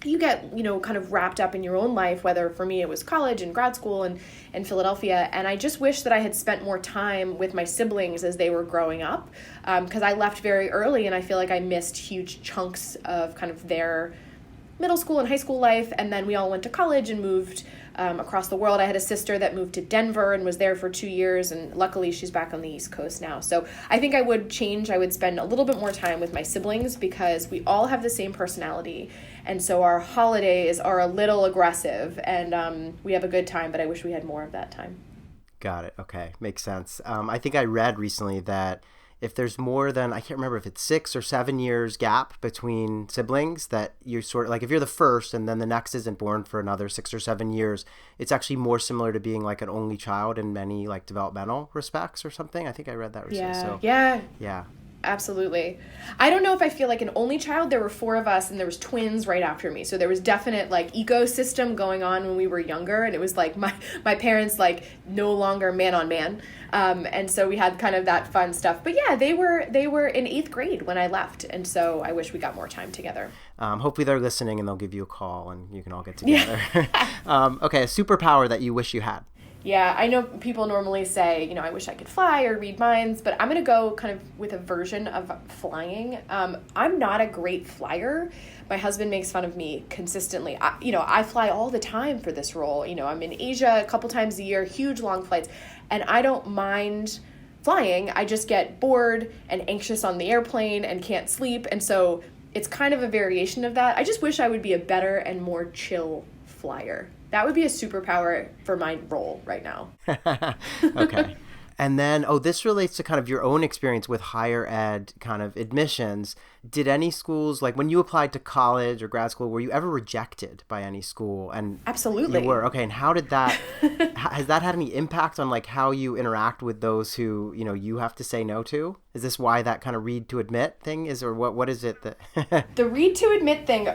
you get, kind of wrapped up in your own life, whether for me it was college and grad school and Philadelphia. And I just wish that I had spent more time with my siblings as they were growing up, because I left very early, and I feel like I missed huge chunks of kind of their middle school and high school life. And then we all went to college and moved across the world. I had a sister that moved to Denver and was there for 2 years, and luckily she's back on the East Coast now. So I think I would change. I would spend a little bit more time with my siblings because we all have the same personality, and so our holidays are a little aggressive, and we have a good time, but I wish we had more of that time. Got it. Okay. Makes sense. I think I read recently that if there's more than, I can't remember if it's 6 or 7 years gap between siblings, that you're sort of like, if you're the first and then the next isn't born for another 6 or 7 years, it's actually more similar to being like an only child in many like developmental respects or something. I think I read that recently. Yeah. Absolutely. I don't know if I feel like an only child. There were 4 of us and there was twins right after me. So there was definite like ecosystem going on when we were younger. And it was like my parents like no longer man on man. And so we had kind of that fun stuff. But yeah, they were in 8th grade when I left. And so I wish we got more time together. Hopefully they're listening and they'll give you a call and you can all get together. Yeah. Okay, a superpower that you wish you had. Yeah, I know people normally say, I wish I could fly or read minds, but I'm going to go kind of with a version of flying. I'm not a great flyer. My husband makes fun of me consistently. I fly all the time for this role. I'm in Asia a couple times a year, huge long flights, and I don't mind flying. I just get bored and anxious on the airplane and can't sleep, and so it's kind of a variation of that. I just wish I would be a better and more chill flyer. That would be a superpower for my role right now. Okay. And then, this relates to kind of your own experience with higher ed kind of admissions. Did any schools, like when you applied to college or grad school, were you ever rejected by any school? And absolutely. You were. Okay. And how did that, has that had any impact on like how you interact with those who, you have to say no to? Is this why that kind of read to admit thing is, or what is it that? The read to admit thing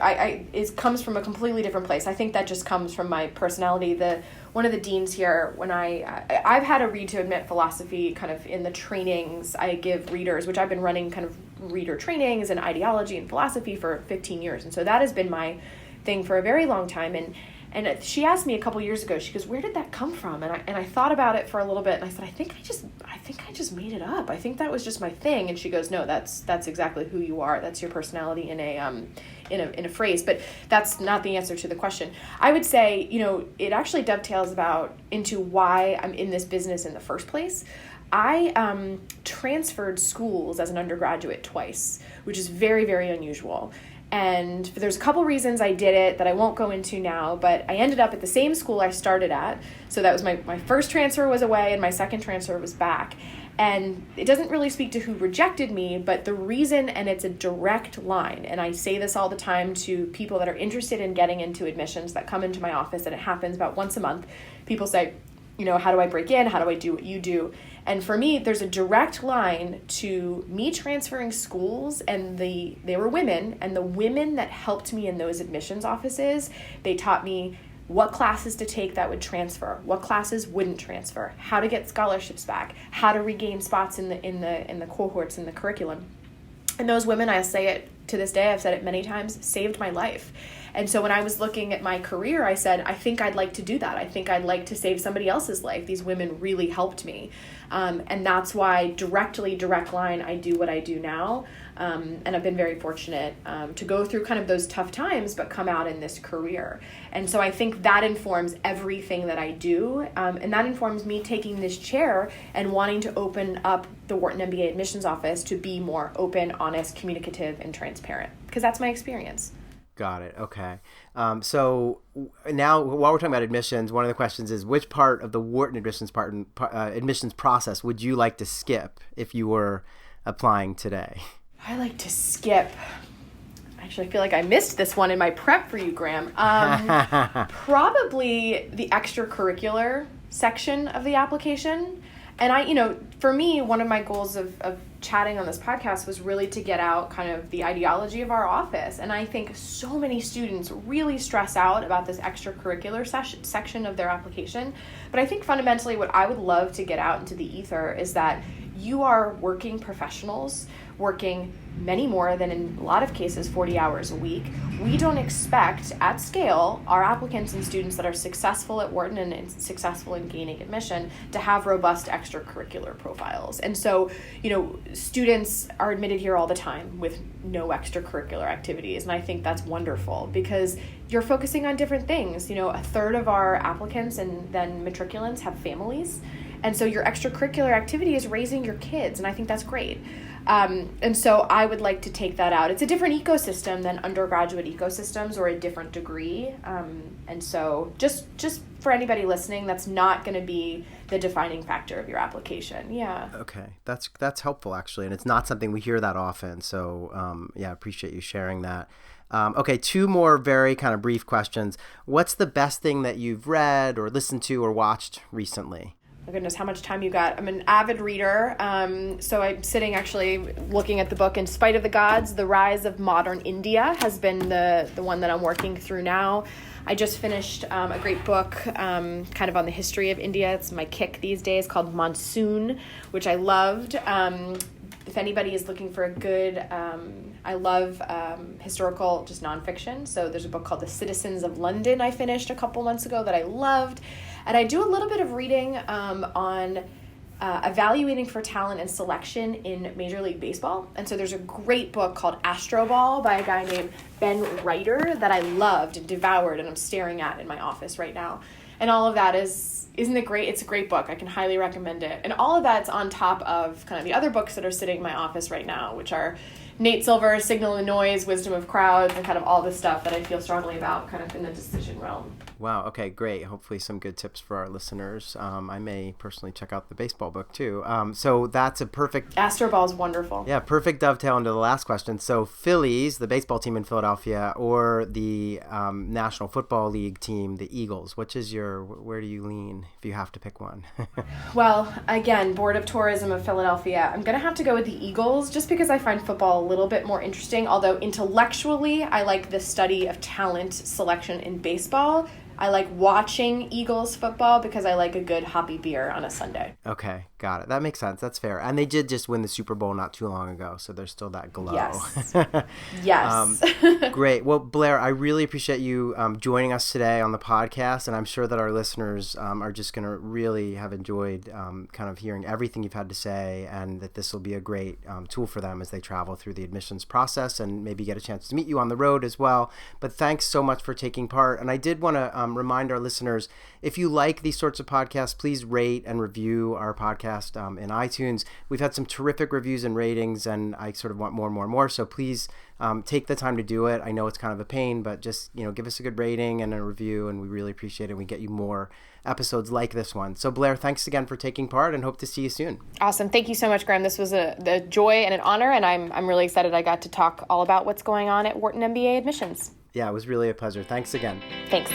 comes from a completely different place. I think that just comes from my personality. One of the deans here, when I've had a read to admit philosophy kind of in the trainings I give readers, which I've been running kind of reader trainings and ideology and philosophy for 15 years. And so that has been my thing for a very long time. And she asked me a couple years ago, she goes, where did that come from? And I thought about it for a little bit and I said, I think I just made it up. I think that was just my thing. And she goes, no, that's exactly who you are. That's your personality in a phrase, but that's not the answer to the question. I would say, it actually dovetails into why I'm in this business in the first place. I transferred schools as an undergraduate twice, which is very, very unusual. And there's a couple reasons I did it that I won't go into now, but I ended up at the same school I started at. So that was my first transfer was away and my second transfer was back. And it doesn't really speak to who rejected me, but the reason, and it's a direct line, and I say this all the time to people that are interested in getting into admissions that come into my office, and it happens about once a month. People say, how do I break in? How do I do what you do? And for me, there's a direct line to me transferring schools, and they were women, and the women that helped me in those admissions offices, they taught me what classes to take that would transfer, what classes wouldn't transfer, how to get scholarships back, how to regain spots in the cohorts in the curriculum. And those women, I say it to this day, I've said it many times, saved my life. And so when I was looking at my career, I said, I think I'd like to do that. I think I'd like to save somebody else's life. These women really helped me. And that's why direct line, I do what I do now. And I've been very fortunate to go through kind of those tough times, but come out in this career. And so I think that informs everything that I do. And that informs me taking this chair and wanting to open up the Wharton MBA admissions office to be more open, honest, communicative, and transparent, because that's my experience. Got it. Okay. So now while we're talking about admissions, one of the questions is, which part of the Wharton admissions admissions process would you like to skip if you were applying today? I like to skip. Actually, I feel like I missed this one in my prep for you, Graham. Probably the extracurricular section of the application. And for me, one of my goals of chatting on this podcast was really to get out kind of the ideology of our office. And I think so many students really stress out about this extracurricular section of their application. But I think fundamentally what I would love to get out into the ether is that you are working professionals, working many more than in a lot of cases 40 hours a week. We don't expect at scale our applicants and students that are successful at Wharton and successful in gaining admission to have robust extracurricular profiles. And so, students are admitted here all the time with no extracurricular activities. And I think that's wonderful because you're focusing on different things. A third of our applicants and then matriculants have families. And so your extracurricular activity is raising your kids. And I think that's great. And so I would like to take that out. It's a different ecosystem than undergraduate ecosystems, or a different degree. And so just for anybody listening, that's not going to be the defining factor of your application. Yeah. Okay. That's helpful, actually. And it's not something we hear that often. So I appreciate you sharing that. Okay, 2 more very kind of brief questions. What's the best thing that you've read or listened to or watched recently? Oh goodness, how much time you got? I'm an avid reader, so I'm sitting actually looking at the book In Spite of the Gods, The Rise of Modern India has been the one that I'm working through now. I just finished a great book kind of on the history of India. It's my kick these days, called Monsoon, which I loved. If anybody is looking for a good, I love historical, just nonfiction. So there's a book called The Citizens of London I finished a couple months ago that I loved. And I do a little bit of reading on evaluating for talent and selection in Major League Baseball. And so there's a great book called Astro Ball by a guy named Ben Reiter that I loved and devoured, and I'm staring at in my office right now. And all of that isn't it great? It's a great book. I can highly recommend it. And all of that's on top of kind of the other books that are sitting in my office right now, which are Nate Silver's Signal and Noise, Wisdom of Crowds, and kind of all the stuff that I feel strongly about kind of in the decision realm. Wow. Okay, great. Hopefully some good tips for our listeners. I may personally check out the baseball book too. So that's a perfect... Astro Ball's wonderful. Yeah, perfect dovetail into the last question. So Phillies, the baseball team in Philadelphia, or the National Football League team, the Eagles, where do you lean if you have to pick one? Well, again, Board of Tourism of Philadelphia. I'm going to have to go with the Eagles just because I find football a little bit more interesting, although intellectually I like the study of talent selection in baseball. I like watching Eagles football because I like a good hoppy beer on a Sunday. Okay, got it. That makes sense. That's fair. And they did just win the Super Bowl not too long ago, so there's still that glow. Yes. Yes. Great. Well, Blair, I really appreciate you joining us today on the podcast, and I'm sure that our listeners are just going to really have enjoyed kind of hearing everything you've had to say, and that this will be a great tool for them as they travel through the admissions process and maybe get a chance to meet you on the road as well. But thanks so much for taking part. And I did want to remind our listeners, if you like these sorts of podcasts, please rate and review our podcast in iTunes. We've had some terrific reviews and ratings, and I sort of want more and more and more. So please take the time to do it. I know it's kind of a pain, but just give us a good rating and a review, and we really appreciate it. We get you more episodes like this one. So Blair, thanks again for taking part, and hope to see you soon. Awesome. Thank you so much, Graham. This was a joy and an honor, and I'm really excited I got to talk all about what's going on at Wharton MBA admissions. Yeah, it was really a pleasure. Thanks again. Thanks.